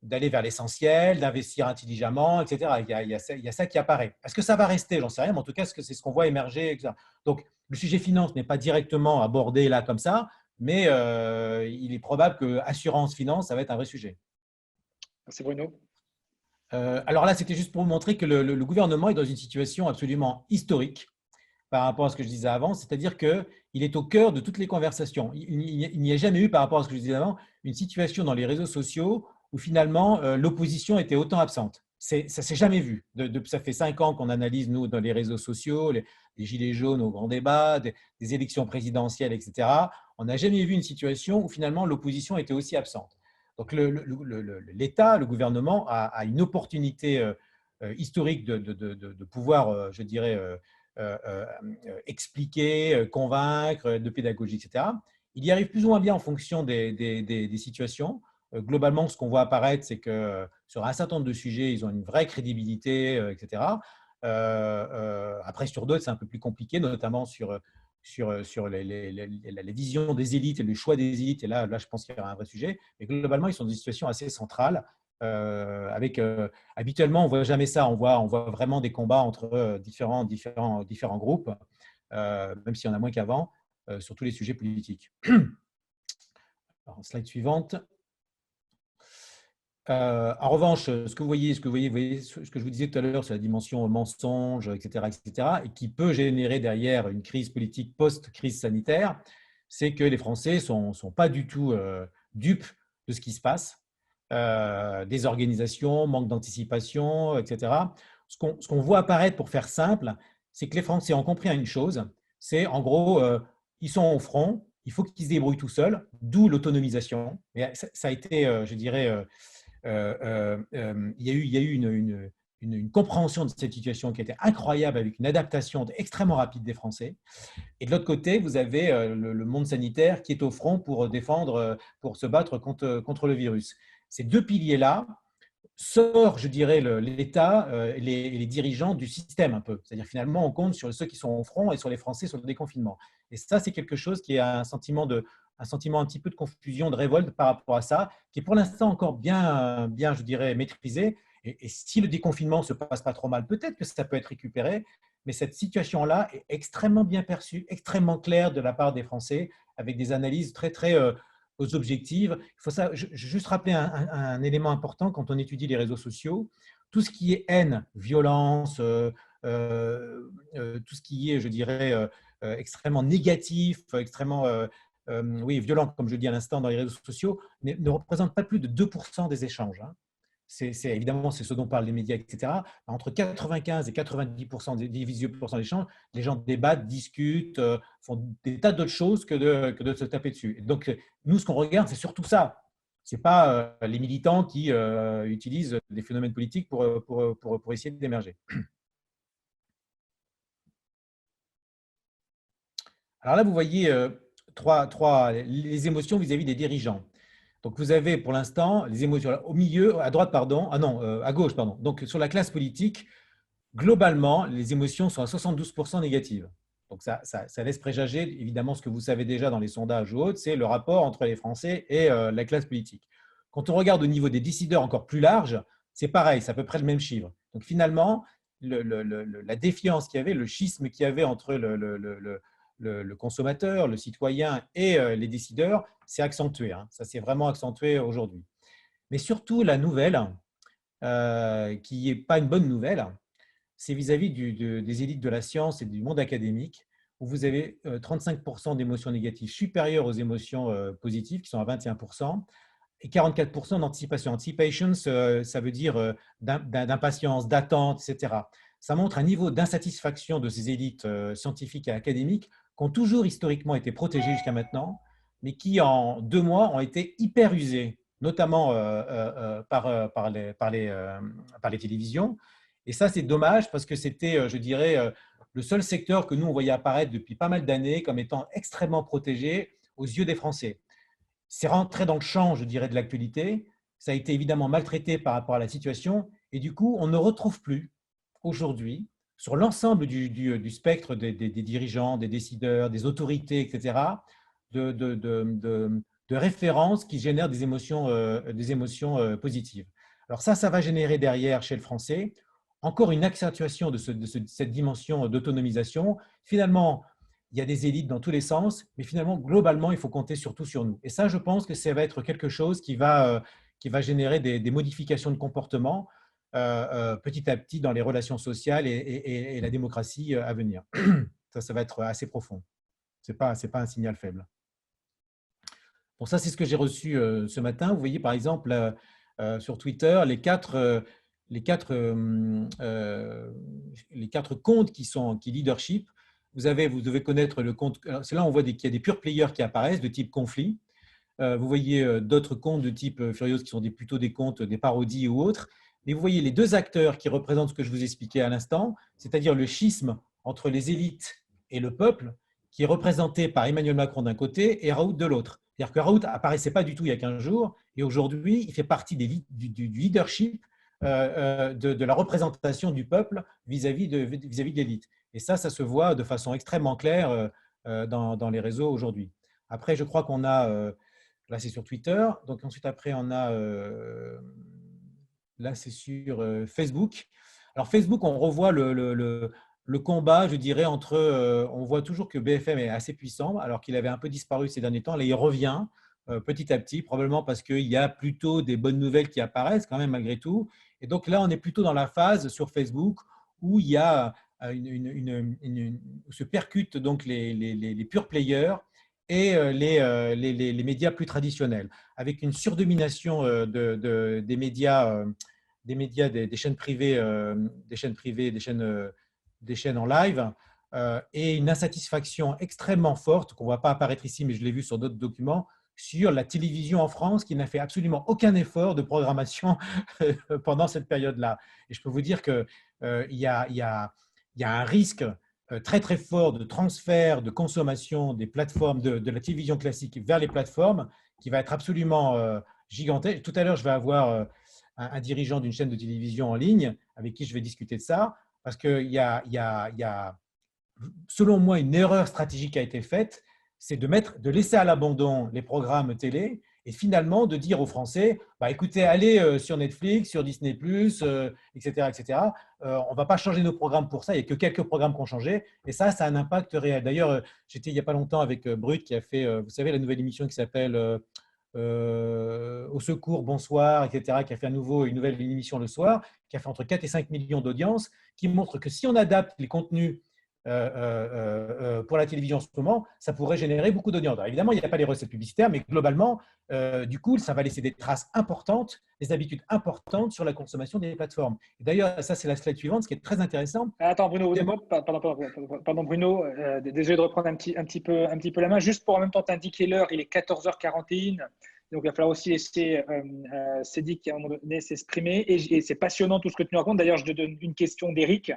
d'aller vers l'essentiel, d'investir intelligemment, etc. Il y a ça qui apparaît. Est-ce que ça va rester? J'en sais rien, mais en tout cas, c'est ce qu'on voit émerger, etc. Donc, le sujet finance n'est pas directement abordé là comme ça, mais il est probable que assurance finance, ça va être un vrai sujet. Merci Bruno. Alors là, c'était juste pour vous montrer que le gouvernement est dans une situation absolument historique par rapport à ce que je disais avant, c'est-à-dire qu'il est au cœur de toutes les conversations. Il n'y a jamais eu, par rapport à ce que je disais avant, une situation dans les réseaux sociaux où finalement l'opposition était autant absente. Ça ne s'est jamais vu. Ça fait 5 ans qu'on analyse, nous, dans les réseaux sociaux, les gilets jaunes au grand débat, des élections présidentielles, etc. On n'a jamais vu une situation où finalement l'opposition était aussi absente. Donc l'État, le gouvernement a une opportunité historique de pouvoir, je dirais, expliquer, convaincre, de pédagogie, etc. Il y arrive plus ou moins bien en fonction des situations. Globalement, ce qu'on voit apparaître, c'est que sur un certain nombre de sujets, ils ont une vraie crédibilité, etc. Après, sur d'autres, c'est un peu plus compliqué, notamment sur la vision des élites et le choix des élites. Et là je pense qu'il y aura un vrai sujet. Mais globalement, ils sont dans des situations assez centrales. Habituellement, on ne voit jamais ça. On voit vraiment des combats entre différents groupes, même s'il y en a moins qu'avant, sur tous les sujets politiques. Alors, slide suivante. En revanche, ce que vous voyez, ce que je vous disais tout à l'heure sur la dimension mensonge, etc., et qui peut générer derrière une crise politique post-crise sanitaire, c'est que les Français ne sont pas du tout dupes de ce qui se passe. Désorganisation, manque d'anticipation, etc. Ce qu'on voit apparaître, pour faire simple, c'est que les Français ont compris une chose, c'est en gros, ils sont au front, il faut qu'ils se débrouillent tout seuls, d'où l'autonomisation. Ça a été, je dirais, il y a eu une compréhension de cette situation qui a été incroyable, avec une adaptation extrêmement rapide des Français. Et de l'autre côté, vous avez le monde sanitaire qui est au front pour se battre contre le virus. Ces deux piliers-là sortent, je dirais, l'État et les dirigeants du système un peu. C'est-à-dire finalement, on compte sur ceux qui sont au front et sur les Français sur le déconfinement. Et ça, c'est quelque chose qui a un sentiment un petit peu de confusion, de révolte par rapport à ça, qui est pour l'instant encore bien, je dirais, maîtrisé. Et si le déconfinement ne se passe pas trop mal, peut-être que ça peut être récupéré. Mais cette situation-là est extrêmement bien perçue, extrêmement claire de la part des Français, avec des analyses très, très objectives. Il faut juste rappeler un élément important quand on étudie les réseaux sociaux. Tout ce qui est haine, violence, tout ce qui est, je dirais, extrêmement négatif, extrêmement violent, comme je dis à l'instant dans les réseaux sociaux, ne représente pas plus de 2% des échanges. Hein. Évidemment, c'est ce dont parlent les médias, etc. Entre 95 et 90% des d'échanges, les gens débattent, discutent, font des tas d'autres choses que de se taper dessus. Et donc, nous, ce qu'on regarde, c'est surtout ça. Ce n'est pas les militants qui utilisent des phénomènes politiques pour essayer d'émerger. Alors là, vous voyez les émotions vis-à-vis des dirigeants. Donc, vous avez pour l'instant les émotions au milieu, à droite, pardon, à gauche, pardon. Donc, sur la classe politique, globalement, les émotions sont à 72% négatives. Donc, ça laisse présager, évidemment, ce que vous savez déjà dans les sondages ou autres, c'est le rapport entre les Français et la classe politique. Quand on regarde au niveau des décideurs encore plus larges, c'est pareil, c'est à peu près le même chiffre. Donc, finalement, la défiance qu'il y avait, le schisme qu'il y avait entre le consommateur, le citoyen et les décideurs, s'est accentué. Hein. Ça s'est vraiment accentué aujourd'hui. Mais surtout, la nouvelle, qui n'est pas une bonne nouvelle, c'est vis-à-vis des élites de la science et du monde académique, où vous avez 35% d'émotions négatives supérieures aux émotions positives, qui sont à 21%, et 44% d'anticipation. Anticipation, ça veut dire d'impatience, d'attente, etc. Ça montre un niveau d'insatisfaction de ces élites scientifiques et académiques qui ont toujours historiquement été protégées jusqu'à maintenant, mais qui, en 2 mois, ont été hyper usées, notamment par les télévisions. Et ça, c'est dommage parce que c'était, je dirais, le seul secteur que nous, on voyait apparaître depuis pas mal d'années comme étant extrêmement protégé aux yeux des Français. C'est rentré dans le champ, je dirais, de l'actualité. Ça a été évidemment maltraité par rapport à la situation. Et du coup, on ne retrouve plus aujourd'hui, sur l'ensemble du spectre des dirigeants, des décideurs, des autorités, etc., de références qui génèrent des émotions positives. Alors ça va générer derrière, chez le Français, encore une accentuation de cette dimension d'autonomisation. Finalement, il y a des élites dans tous les sens, mais finalement, globalement, il faut compter surtout sur nous. Et ça, je pense que ça va être quelque chose qui va générer des modifications de comportement petit à petit dans les relations sociales et la démocratie à venir. Ça va être assez profond. Ce n'est pas un signal faible. Bon, ça, c'est ce que j'ai reçu ce matin. Vous voyez, par exemple, sur Twitter, les quatre comptes qui leadership. Vous devez connaître le compte. C'est là où on voit qu'il y a des pure players qui apparaissent de type conflit. Vous voyez d'autres comptes de type Furious qui sont plutôt des comptes, des parodies ou autres. Mais vous voyez les deux acteurs qui représentent ce que je vous expliquais à l'instant, c'est-à-dire le schisme entre les élites et le peuple, qui est représenté par Emmanuel Macron d'un côté et Raoult de l'autre. C'est-à-dire que Raoult apparaissait pas du tout il y a 15 jours et aujourd'hui, il fait partie du leadership de la représentation du peuple vis-à-vis de l'élite. Et ça se voit de façon extrêmement claire dans les réseaux aujourd'hui. Après, je crois qu'on a, là c'est sur Twitter, donc ensuite après on a, là c'est sur Facebook. Alors Facebook, on revoit le combat, je dirais, entre, on voit toujours que BFM est assez puissant, alors qu'il avait un peu disparu ces derniers temps. Là, il revient petit à petit, probablement parce qu'il y a plutôt des bonnes nouvelles qui apparaissent quand même malgré tout. Et donc là, on est plutôt dans la phase sur Facebook où il y a où se percutent donc les pure players et les médias plus traditionnels, avec une surdomination des médias, des chaînes privées, des chaînes en live, et une insatisfaction extrêmement forte qu'on ne voit pas apparaître ici, mais je l'ai vu sur d'autres documents, sur la télévision en France qui n'a fait absolument aucun effort de programmation pendant cette période-là. Et je peux vous dire qu'il y a un risque très très fort de transfert de consommation des plateformes de la télévision classique vers les plateformes qui va être absolument gigantesque. Tout à l'heure, je vais avoir un dirigeant d'une chaîne de télévision en ligne avec qui je vais discuter de ça, parce qu'il y a, selon moi, une erreur stratégique qui a été faite, c'est de laisser à l'abandon les programmes télé et finalement de dire aux Français, bah, écoutez, allez sur Netflix, sur Disney+, etc. etc. On ne va pas changer nos programmes pour ça, il n'y a que quelques programmes qui ont changé, et ça a un impact réel. D'ailleurs, j'étais il n'y a pas longtemps avec Brut qui a fait, vous savez, la nouvelle émission qui s'appelle Au secours, bonsoir, etc., qui a fait une nouvelle émission le soir, qui a fait entre 4 et 5 millions d'audience, qui montre que si on adapte les contenus pour la télévision en ce moment, ça pourrait générer beaucoup d'audience. Évidemment, il n'y a pas les recettes publicitaires, mais globalement, du coup, ça va laisser des traces importantes, des habitudes importantes sur la consommation des plateformes. D'ailleurs, ça, c'est la slide suivante, ce qui est très intéressant. Attends, Bruno, pardon, Bruno, désolé de reprendre un petit peu la main. Juste pour en même temps t'indiquer l'heure, il est 14h41. Donc, il va falloir aussi laisser Cédric à un moment donné s'exprimer. Et c'est passionnant tout ce que tu nous racontes. D'ailleurs, je te donne une question d'Éric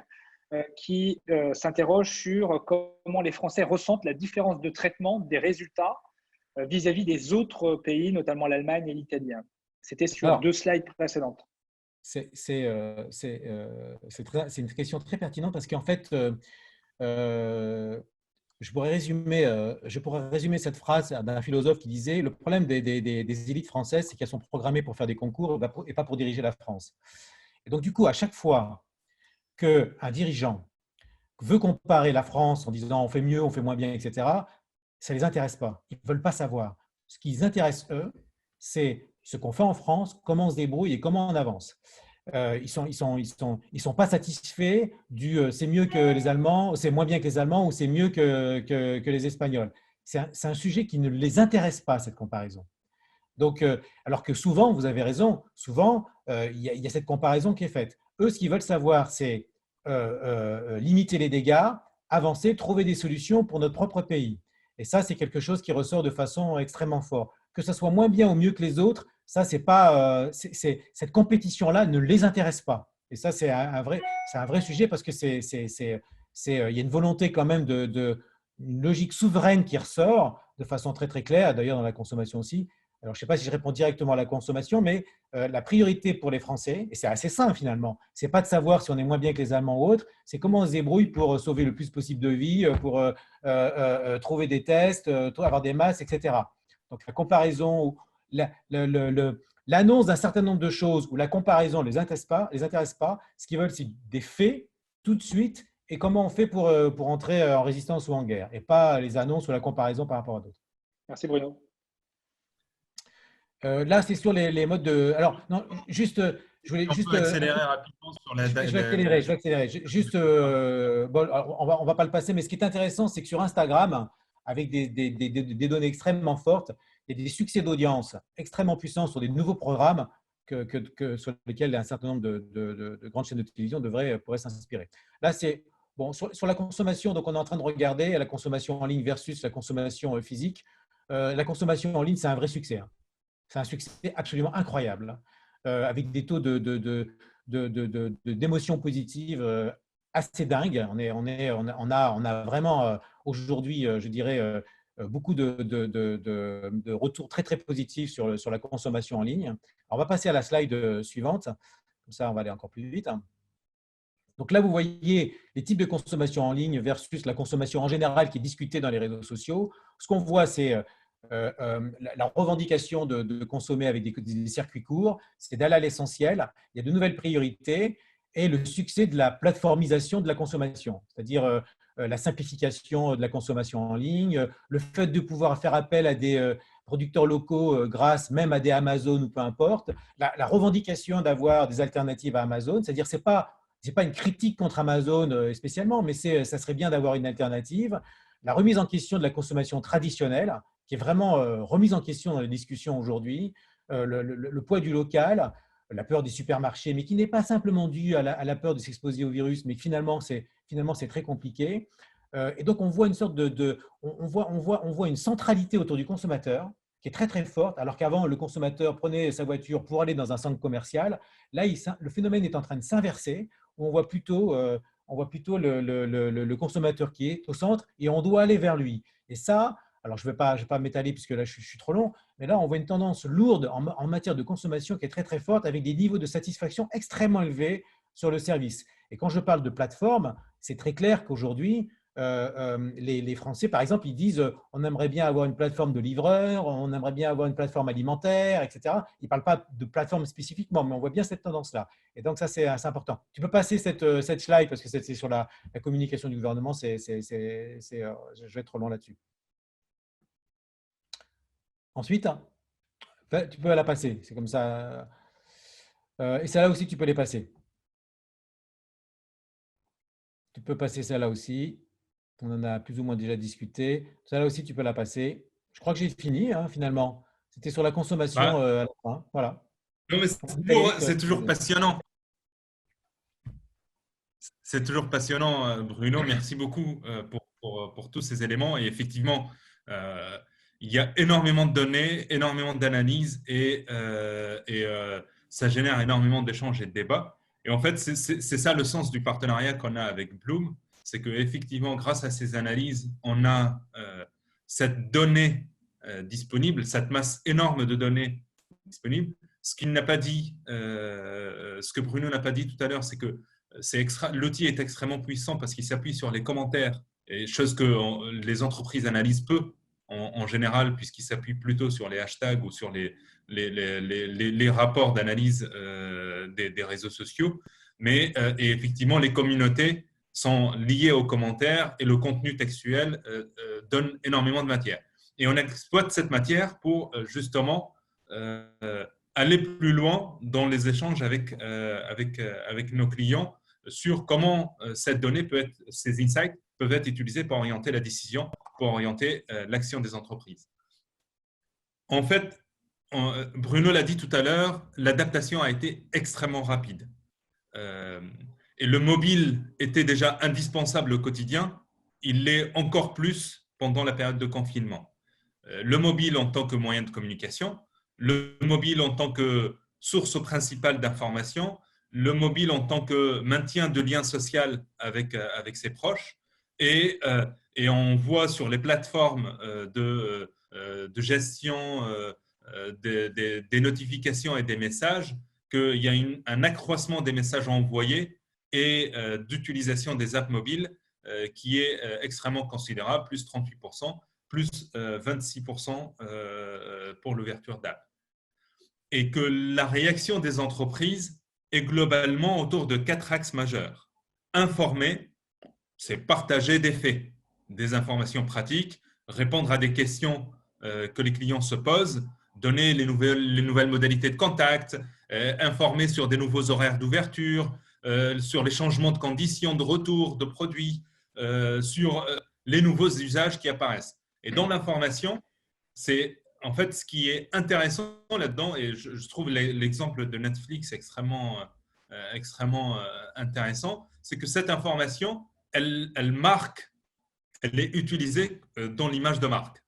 qui s'interroge sur comment les Français ressentent la différence de traitement des résultats vis-à-vis des autres pays, notamment l'Allemagne et l'Italie. C'était sur 2 slides précédentes. C'est une question très pertinente parce qu'en fait, je pourrais résumer cette phrase d'un philosophe qui disait: le problème des élites françaises, c'est qu'elles sont programmées pour faire des concours et pas pour diriger la France. Et donc, du coup, à chaque fois qu'un dirigeant veut comparer la France en disant on fait mieux, on fait moins bien, etc., ça ne les intéresse pas. Ils ne veulent pas savoir. Ce qui les intéresse, eux, c'est ce qu'on fait en France, comment on se débrouille et comment on avance. Ils sont pas satisfaits du c'est mieux que les Allemands, c'est moins bien que les Allemands ou c'est mieux que les Espagnols. C'est un sujet qui ne les intéresse pas, cette comparaison. Donc, alors que souvent, vous avez raison, souvent, il y a cette comparaison qui est faite. Eux, ce qu'ils veulent savoir, c'est limiter les dégâts, avancer, trouver des solutions pour notre propre pays. Et ça, c'est quelque chose qui ressort de façon extrêmement forte. Que ce soit moins bien ou mieux que les autres, ça, c'est pas, cette compétition-là ne les intéresse pas. Et ça, c'est un vrai sujet parce que il y a une volonté quand même une logique souveraine qui ressort de façon très très claire, d'ailleurs dans la consommation aussi. Alors, je ne sais pas si je réponds directement à la consommation, mais la priorité pour les Français, et c'est assez simple finalement, ce n'est pas de savoir si on est moins bien que les Allemands ou autres, c'est comment on se débrouille pour sauver le plus possible de vies, pour trouver des tests, avoir des masses, etc. Donc, la comparaison, l'annonce d'un certain nombre de choses ou la comparaison ne les intéresse pas. Ce qu'ils veulent, c'est des faits tout de suite et comment on fait pour entrer en résistance ou en guerre, et pas les annonces ou la comparaison par rapport à d'autres. Merci Bruno. Là, c'est sur les modes de. Alors, non, juste, je voulais On juste. peut accélérer rapidement sur Je vais accélérer, je vais accélérer. Juste, bon, alors, on va pas le passer, mais ce qui est intéressant, c'est que sur Instagram, avec des données extrêmement fortes, il y a des succès d'audience extrêmement puissants sur des nouveaux programmes sur lesquels un certain nombre de grandes chaînes de télévision pourraient s'inspirer. Là, c'est bon sur la consommation. Donc, on est en train de regarder la consommation en ligne versus la consommation physique. La consommation en ligne, c'est un vrai succès, hein. C'est un succès absolument incroyable, avec des taux d'émotions positives assez dingues. On a vraiment aujourd'hui, je dirais, beaucoup de retours très, très positifs sur la consommation en ligne. Alors, on va passer à la slide suivante. Comme ça, on va aller encore plus vite. Donc là, vous voyez les types de consommation en ligne versus la consommation en général qui est discutée dans les réseaux sociaux. Ce qu'on voit, c'est la revendication de consommer avec des circuits courts, c'est d'aller à l'essentiel. Il y a de nouvelles priorités et le succès de la plateformisation de la consommation, c'est-à-dire la simplification de la consommation en ligne, le fait de pouvoir faire appel à des producteurs locaux grâce même à des Amazon ou peu importe, la revendication d'avoir des alternatives à Amazon, c'est-à-dire c'est pas une critique contre Amazon spécialement, mais ça serait bien d'avoir une alternative. La remise en question de la consommation traditionnelle, qui est vraiment remise en question dans les discussions aujourd'hui, le poids du local, la peur des supermarchés, mais qui n'est pas simplement due à la peur de s'exposer au virus, mais finalement, c'est très compliqué. Et donc, on voit une sorte on voit une centralité autour du consommateur qui est très, très forte, alors qu'avant, le consommateur prenait sa voiture pour aller dans un centre commercial. Là, le phénomène est en train de s'inverser, où on voit plutôt le consommateur qui est au centre et on doit aller vers lui. Et ça, alors je ne vais pas m'étaler puisque là je suis trop long, mais là on voit une tendance lourde en matière de consommation qui est très très forte avec des niveaux de satisfaction extrêmement élevés sur le service. Et quand je parle de plateforme, c'est très clair qu'aujourd'hui, les Français, par exemple, ils disent on aimerait bien avoir une plateforme de livreur, on aimerait bien avoir une plateforme alimentaire, etc. Ils ne parlent pas de plateforme spécifiquement, mais on voit bien cette tendance-là. Et donc, ça, c'est assez important. Tu peux passer cette slide parce que c'est sur la communication du gouvernement. Je vais être trop long là-dessus. Ensuite, tu peux la passer. C'est comme ça. Et celle-là aussi, tu peux les passer. Tu peux passer celle-là aussi. On en a plus ou moins déjà discuté. Celle-là aussi, tu peux la passer. Je crois que j'ai fini, hein, finalement. C'était sur la consommation à la fin. Voilà. Non, mais c'est toujours passionnant. C'est toujours passionnant, Bruno. Merci beaucoup pour tous ces éléments. Et effectivement, il y a énormément de données, énormément d'analyses et ça génère énormément d'échanges et de débats. Et en fait, c'est ça le sens du partenariat qu'on a avec Bloom. C'est qu'effectivement, grâce à ces analyses, on a cette donnée disponible, cette masse énorme de données disponibles. Ce qu'il n'a pas dit, ce que Bruno n'a pas dit tout à l'heure, c'est que l'outil est extrêmement puissant parce qu'il s'appuie sur les commentaires et chose que les entreprises analysent peu en général, puisqu'ils s'appuient plutôt sur les hashtags ou sur les rapports d'analyse des réseaux sociaux. Mais et effectivement, les communautés sont liées aux commentaires et le contenu textuel donne énormément de matière. Et on exploite cette matière pour justement aller plus loin dans les échanges avec nos clients sur comment cette donnée peut être, ces insights peuvent être utilisés pour orienter la décision, pour orienter l'action des entreprises. En fait, Bruno l'a dit tout à l'heure, l'adaptation a été extrêmement rapide. Et le mobile était déjà indispensable au quotidien, il l'est encore plus pendant la période de confinement. Le mobile en tant que moyen de communication, le mobile en tant que source principale d'information, le mobile en tant que maintien de lien social avec ses proches, et on voit sur les plateformes de gestion des notifications et des messages qu'il y a un accroissement des messages envoyés et d'utilisation des apps mobiles qui est extrêmement considérable, plus 38%, plus 26% pour l'ouverture d'app. Et que la réaction des entreprises est globalement autour de 4 axes majeurs. Informer, c'est partager des faits, des informations pratiques, répondre à des questions que les clients se posent, donner les nouvelles modalités de contact, informer sur des nouveaux horaires d'ouverture, sur les changements de conditions de retour de produits, sur les nouveaux usages qui apparaissent. Et dans l'information, c'est en fait ce qui est intéressant là-dedans, et je trouve l'exemple de Netflix extrêmement intéressant, c'est que cette information, elle marque, elle est utilisée dans l'image de marque.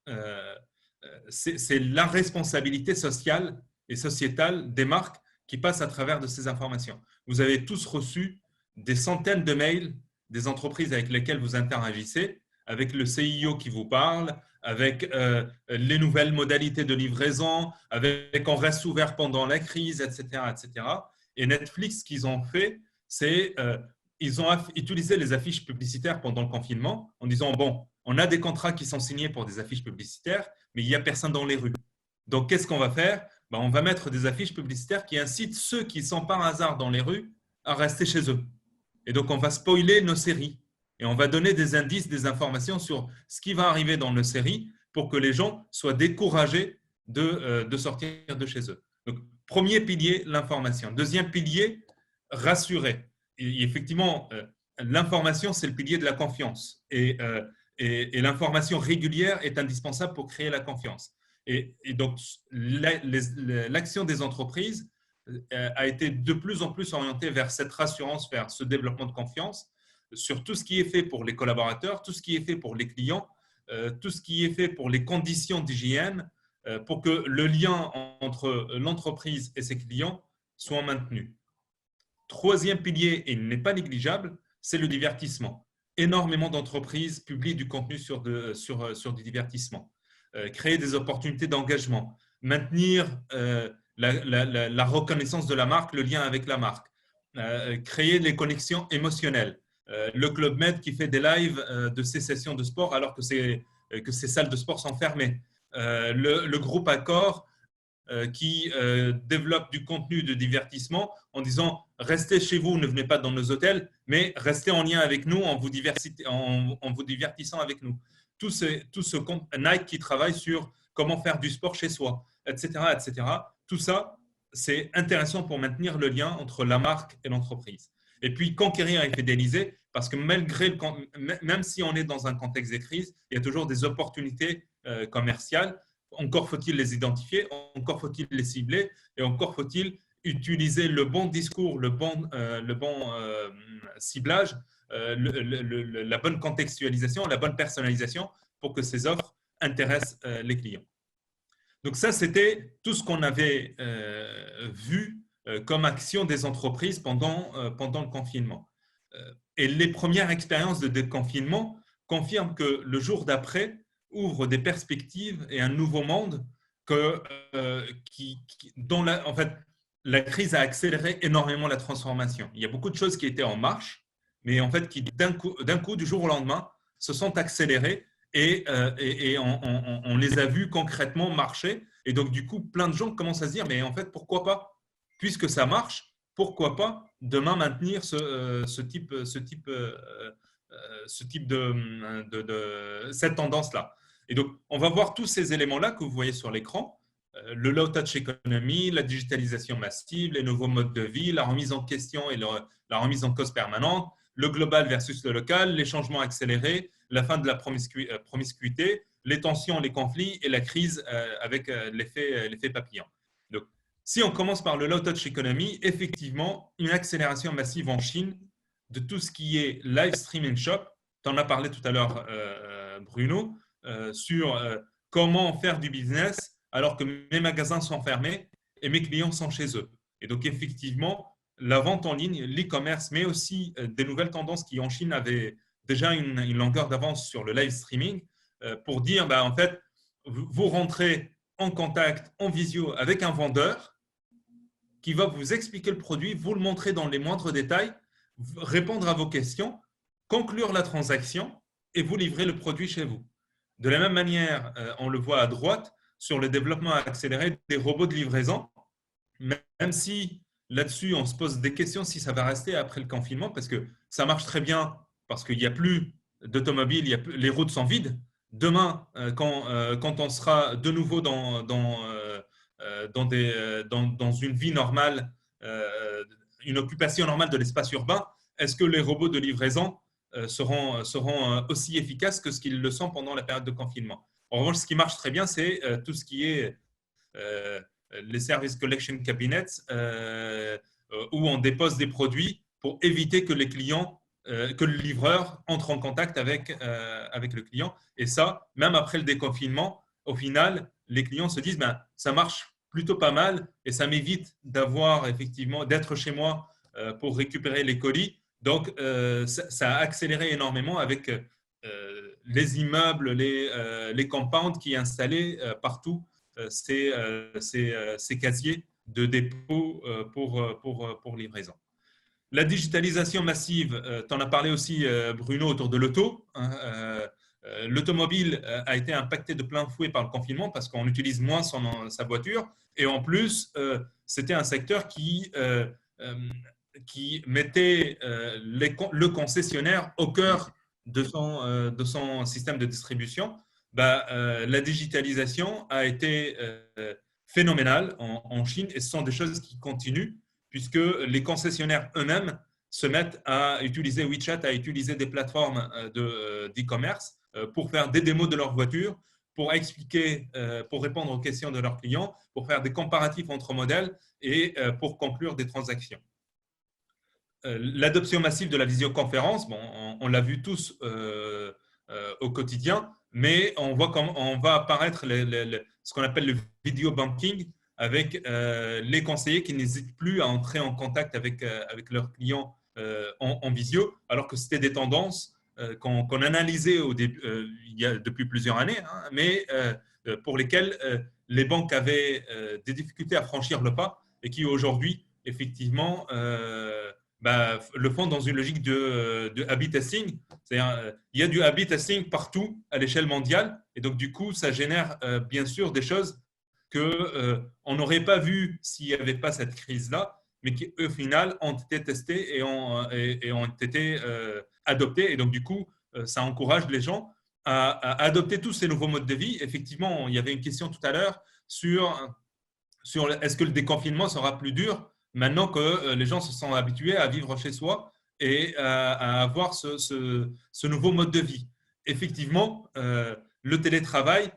C'est la responsabilité sociale et sociétale des marques qui passe à travers de ces informations. Vous avez tous reçu des centaines de mails des entreprises avec lesquelles vous interagissez, avec le CIO qui vous parle, avec les nouvelles modalités de livraison, avec on reste ouvert pendant la crise, etc., etc. Et Netflix, ce qu'ils ont fait, c'est ils ont utilisé les affiches publicitaires pendant le confinement en disant, bon, on a des contrats qui sont signés pour des affiches publicitaires, mais il n'y a personne dans les rues. Donc, qu'est-ce qu'on va faire? Ben, on va mettre des affiches publicitaires qui incitent ceux qui sont par hasard dans les rues à rester chez eux. Et donc, on va spoiler nos séries et on va donner des indices, des informations sur ce qui va arriver dans nos séries pour que les gens soient découragés de sortir de chez eux. Donc, premier pilier, l'information. Deuxième pilier, rassurer. Et effectivement, l'information, c'est le pilier de la confiance. Et l'information régulière est indispensable pour créer la confiance. Et donc, l'action des entreprises a été de plus en plus orientée vers cette rassurance, vers ce développement de confiance sur tout ce qui est fait pour les collaborateurs, tout ce qui est fait pour les clients, tout ce qui est fait pour les conditions d'hygiène, pour que le lien entre l'entreprise et ses clients soit maintenu. Troisième pilier, et il n'est pas négligeable, c'est le divertissement. Énormément d'entreprises publient du contenu sur du divertissement. Créer des opportunités d'engagement, maintenir la reconnaissance de la marque, le lien avec la marque, créer des connexions émotionnelles. Le Club Med qui fait des lives de ces sessions de sport alors que ces salles de sport sont fermées. Le groupe Accor qui développe du contenu de divertissement en disant « Restez chez vous, ne venez pas dans nos hôtels, mais restez en lien avec nous en vous divertissant avec nous. » Tout ce compte Nike qui travaille sur comment faire du sport chez soi, etc., etc. Tout ça, c'est intéressant pour maintenir le lien entre la marque et l'entreprise. Et puis, conquérir et fidéliser, parce que même si on est dans un contexte de crise, il y a toujours des opportunités commerciales. Encore faut-il les identifier, encore faut-il les cibler, et encore faut-il utiliser le bon discours, le bon ciblage, la bonne contextualisation, la bonne personnalisation pour que ces offres intéressent les clients. Donc ça, c'était tout ce qu'on avait vu comme action des entreprises pendant le confinement. Et les premières expériences de déconfinement confirment que le jour d'après ouvre des perspectives et un nouveau monde dont en fait, la crise a accéléré énormément la transformation. Il y a beaucoup de choses qui étaient en marche, mais en fait, qui d'un coup, du jour au lendemain, se sont accélérés et on les a vus concrètement marcher. Et donc, du coup, plein de gens commencent à se dire, mais en fait, pourquoi pas? Puisque ça marche, pourquoi pas demain maintenir ce type cette tendance-là. Et donc, on va voir tous ces éléments-là que vous voyez sur l'écran. Le low-touch economy, la digitalisation massive, les nouveaux modes de vie, la remise en question et la remise en cause permanente, le global versus le local, les changements accélérés, la fin de la promiscuité, les tensions, les conflits et la crise avec l'effet papillon. Donc, si on commence par le low-touch economy, effectivement, une accélération massive en Chine de tout ce qui est live streaming shop. Tu en as parlé tout à l'heure, Bruno, sur comment faire du business alors que mes magasins sont fermés et mes clients sont chez eux. Et donc, effectivement, la vente en ligne, l'e-commerce, mais aussi des nouvelles tendances qui, en Chine, avaient déjà une longueur d'avance sur le live streaming pour dire, en fait, vous rentrez en contact, en visio avec un vendeur qui va vous expliquer le produit, vous le montrer dans les moindres détails, répondre à vos questions, conclure la transaction et vous livrer le produit chez vous. De la même manière, on le voit à droite, sur le développement accéléré des robots de livraison, même si là-dessus, on se pose des questions si ça va rester après le confinement, parce que ça marche très bien, parce qu'il n'y a plus d'automobiles, les routes sont vides. Demain, quand on sera de nouveau dans une vie normale, une occupation normale de l'espace urbain, est-ce que les robots de livraison seront aussi efficaces que ce qu'ils le sont pendant la période de confinement? En revanche, ce qui marche très bien, c'est tout ce qui est les service collection cabinets où on dépose des produits pour éviter que les clients, que le livreur entre en contact avec le client. Et ça, même après le déconfinement, au final, les clients se disent ça marche plutôt pas mal et ça m'évite d'être chez moi pour récupérer les colis. Donc, ça a accéléré énormément avec les immeubles, les compounds qui installaient partout ces casiers de dépôt pour livraison. La digitalisation massive, tu en as parlé aussi, Bruno, autour de l'auto. L'automobile a été impacté de plein fouet par le confinement parce qu'on utilise moins sa voiture. Et en plus, c'était un secteur qui mettait le concessionnaire au cœur de son système de distribution. La digitalisation a été phénoménale en Chine et ce sont des choses qui continuent puisque les concessionnaires eux-mêmes se mettent à utiliser WeChat, à utiliser des plateformes d'e-commerce pour faire des démos de leurs voitures, pour expliquer, pour répondre aux questions de leurs clients, pour faire des comparatifs entre modèles et pour conclure des transactions. L'adoption massive de la visioconférence, on l'a vu tous au quotidien, mais on voit comment va apparaître ce qu'on appelle le video banking avec les conseillers qui n'hésitent plus à entrer en contact avec leurs clients en visio, alors que c'était des tendances qu'on analysait depuis plusieurs années, mais pour lesquelles les banques avaient des difficultés à franchir le pas et qui aujourd'hui, effectivement, le font dans une logique de A/B testing. C'est-à-dire, il y a du A/B testing partout à l'échelle mondiale et donc du coup, ça génère bien sûr des choses qu'on n'aurait pas vues s'il n'y avait pas cette crise-là, mais qui au final ont été testées et ont été adoptées. Et donc du coup, ça encourage les gens à adopter tous ces nouveaux modes de vie. Effectivement, il y avait une question tout à l'heure sur est-ce que le déconfinement sera plus dur maintenant que les gens se sont habitués à vivre chez soi et à avoir ce nouveau mode de vie. Effectivement, le télétravail,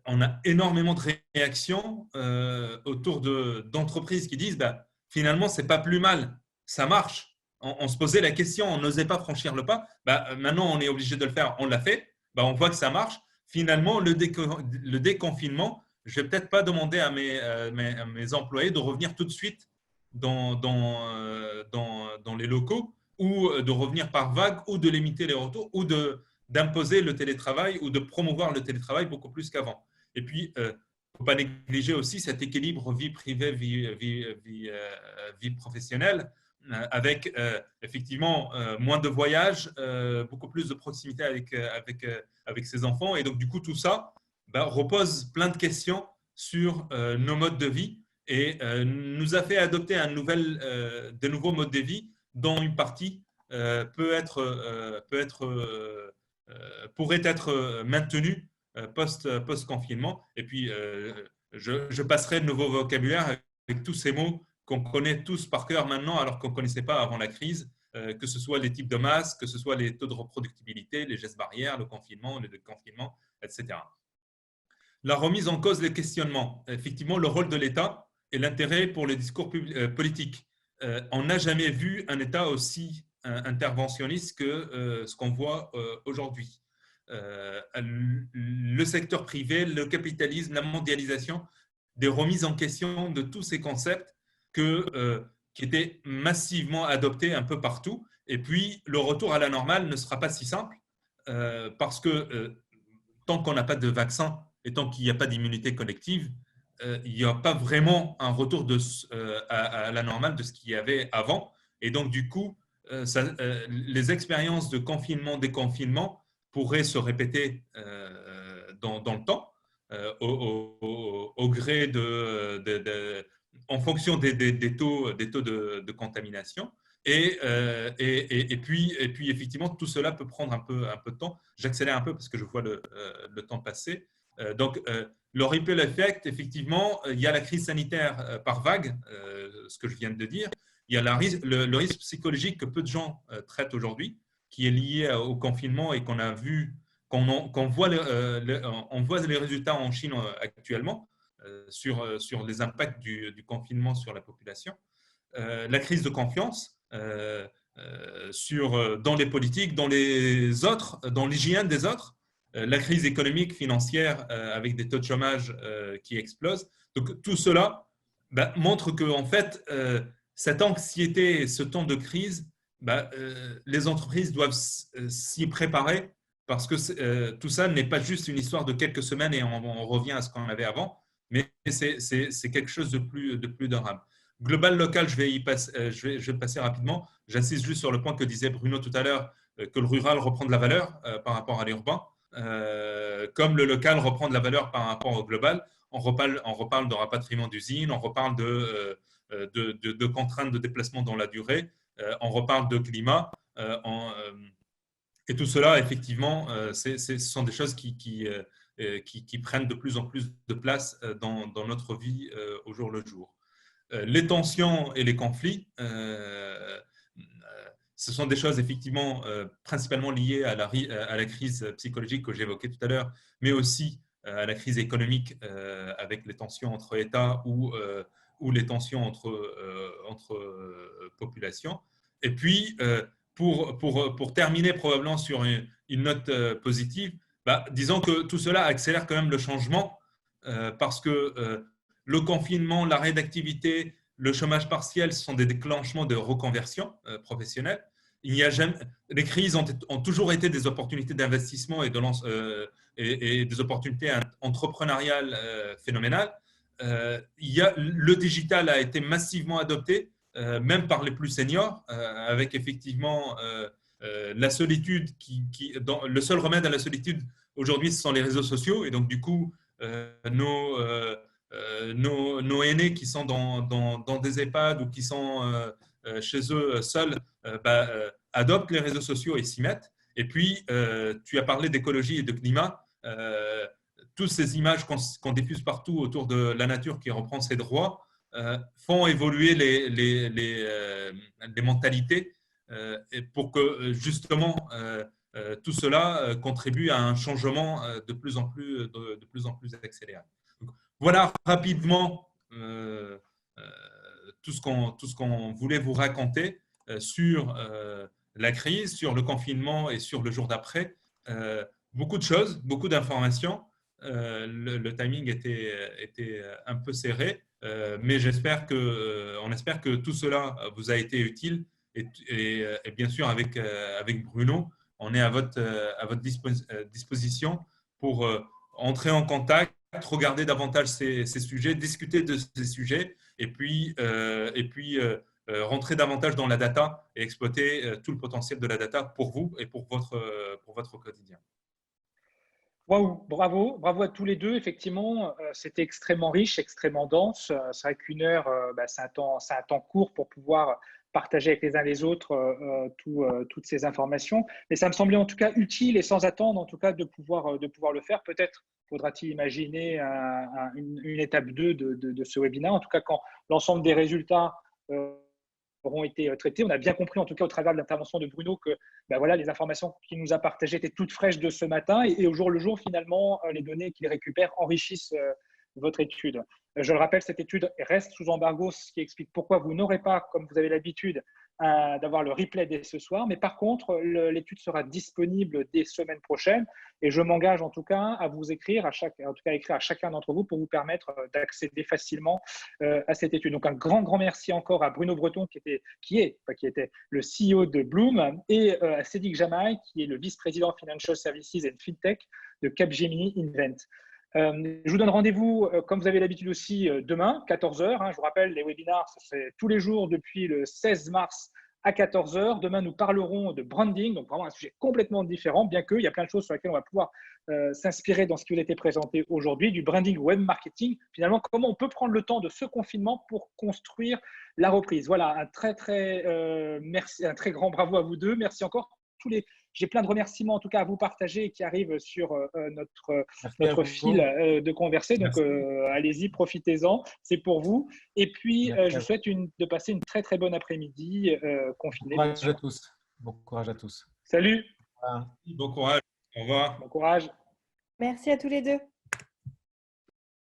on a énormément de réactions autour d'entreprises qui disent finalement, ce n'est pas plus mal, ça marche. On se posait la question, on n'osait pas franchir le pas. Maintenant, on est obligé de le faire, on l'a fait. On voit que ça marche. Finalement, le déconfinement, je ne vais peut-être pas demander à mes employés de revenir tout de suite dans les locaux ou de revenir par vague ou de limiter les retours ou d'imposer le télétravail ou de promouvoir le télétravail beaucoup plus qu'avant. Et puis, il ne faut pas négliger aussi cet équilibre vie privée, vie professionnelle. avec effectivement moins de voyages, beaucoup plus de proximité avec ses enfants. Et donc, du coup, tout ça repose plein de questions sur nos modes de vie et nous a fait adopter de nouveaux modes de vie dont une partie pourrait être maintenue post-confinement. Et puis, je passerai de nouveau vocabulaire avec tous ces mots qu'on connaît tous par cœur maintenant, alors qu'on ne connaissait pas avant la crise, que ce soit les types de masques, que ce soit les taux de reproductibilité, les gestes barrières, le confinement, le déconfinement, etc. La remise en cause des questionnements, effectivement, le rôle de l'État et l'intérêt pour le discours politique. On n'a jamais vu un État aussi interventionniste que ce qu'on voit aujourd'hui. Le secteur privé, le capitalisme, la mondialisation, des remises en question de tous ces concepts qui étaient massivement adoptés un peu partout. Et puis, le retour à la normale ne sera pas si simple parce que tant qu'on n'a pas de vaccin et tant qu'il n'y a pas d'immunité collective, il n'y a pas vraiment un retour à la normale de ce qu'il y avait avant. Et donc, du coup, les expériences de confinement, déconfinement pourraient se répéter dans le temps au gré en fonction des taux de contamination. Et puis, effectivement, tout cela peut prendre un peu de temps. J'accélère un peu parce que je vois le temps passer. Donc, le ripple effect, effectivement, il y a la crise sanitaire par vague, ce que je viens de dire. Il y a le risque psychologique que peu de gens traitent aujourd'hui, qui est lié au confinement et qu'on a vu, qu'on voit, on voit les résultats en Chine actuellement sur les impacts du confinement sur la population. La crise de confiance dans les politiques, dans les autres, dans l'hygiène des autres, la crise économique, financière avec des taux de chômage qui explosent. Donc, tout cela montre que, en fait, cette anxiété, ce temps de crise, les entreprises doivent s'y préparer parce que tout ça n'est pas juste une histoire de quelques semaines et on revient à ce qu'on avait avant, mais c'est quelque chose de plus durable. Global, local, je vais passer rapidement. J'insiste juste sur le point que disait Bruno tout à l'heure, que le rural reprend de la valeur par rapport à l'urbain, comme le local reprend de la valeur par rapport au global. On reparle de rapatriement d'usines, on reparle de contraintes de déplacement dans la durée, on reparle de climat. Et tout cela, effectivement, ce sont des choses qui prennent de plus en plus de place dans notre vie au jour le jour. Les tensions et les conflits, ce sont des choses effectivement principalement liées à la crise psychologique que j'évoquais tout à l'heure, mais aussi à la crise économique avec les tensions entre États ou les tensions entre populations. Et puis, pour terminer probablement sur une note positive, disons que tout cela accélère quand même le changement parce que le confinement, l'arrêt d'activité, le chômage partiel sont des déclenchements de reconversion professionnelle. Les crises ont toujours été des opportunités d'investissement et des opportunités entrepreneuriales phénoménales. Le digital a été massivement adopté, même par les plus seniors, avec effectivement la solitude. Le seul remède à la solitude aujourd'hui, ce sont les réseaux sociaux. Et donc, du coup, nos aînés qui sont dans des EHPAD ou qui sont chez eux seuls adoptent les réseaux sociaux et s'y mettent. Et puis, tu as parlé d'écologie et de climat. Toutes ces images qu'on diffuse partout autour de la nature qui reprend ses droits font évoluer les mentalités pour que justement tout cela contribue à un changement de plus en plus accéléré. Donc, voilà rapidement tout ce qu'on voulait vous raconter sur la crise, sur le confinement et sur le jour d'après. Beaucoup de choses, beaucoup d'informations. Le timing était un peu serré, mais on espère que tout cela vous a été utile et bien sûr avec Bruno, on est à votre disposition pour entrer en contact, regarder davantage ces sujets, discuter de ces sujets et puis rentrer davantage dans la data et exploiter tout le potentiel de la data pour vous et pour votre quotidien. Waouh, bravo, bravo à tous les deux. Effectivement, c'était extrêmement riche, extrêmement dense. C'est vrai qu'une heure, c'est un temps court pour pouvoir partager avec les uns les autres toutes ces informations. Mais ça me semblait en tout cas utile et sans attendre en tout cas de pouvoir le faire. Peut-être faudra-t-il imaginer une étape 2 de ce webinaire. En tout cas, quand l'ensemble des résultats auront été traités. On a bien compris, en tout cas au travers de l'intervention de Bruno, que voilà, les informations qu'il nous a partagées étaient toutes fraîches de ce matin et au jour le jour, finalement, les données qu'il récupère enrichissent votre étude. Je le rappelle, cette étude reste sous embargo, ce qui explique pourquoi vous n'aurez pas, comme vous avez l'habitude, d'avoir le replay dès ce soir. Mais par contre, l'étude sera disponible dès semaine prochaine et je m'engage en tout cas à vous écrire, écrire à chacun d'entre vous pour vous permettre d'accéder facilement à cette étude. Donc un grand merci encore à Bruno Breton qui était le CEO de Bloom et à Cédric Jamaï qui est le vice-président Financial Services and FinTech de Capgemini Invent. Je vous donne rendez-vous, comme vous avez l'habitude aussi, demain, 14 h. Je vous rappelle, les webinars, c'est tous les jours depuis le 16 mars à 14 h. Demain, nous parlerons de branding, donc vraiment un sujet complètement différent, bien qu'il y a plein de choses sur lesquelles on va pouvoir s'inspirer dans ce qui vous a été présenté aujourd'hui, du branding web marketing. Finalement, comment on peut prendre le temps de ce confinement pour construire la reprise. Voilà, un très merci, un très grand bravo à vous deux. Merci encore. J'ai plein de remerciements en tout cas à vous partager qui arrivent sur notre fil de converser. Donc, allez-y, profitez-en. C'est pour vous. Et puis, je vous souhaite de passer une très bonne après-midi confinée. Bon courage à tous. Bon courage à tous. Salut. Bon courage. Au revoir. Bon courage. Merci à tous les deux.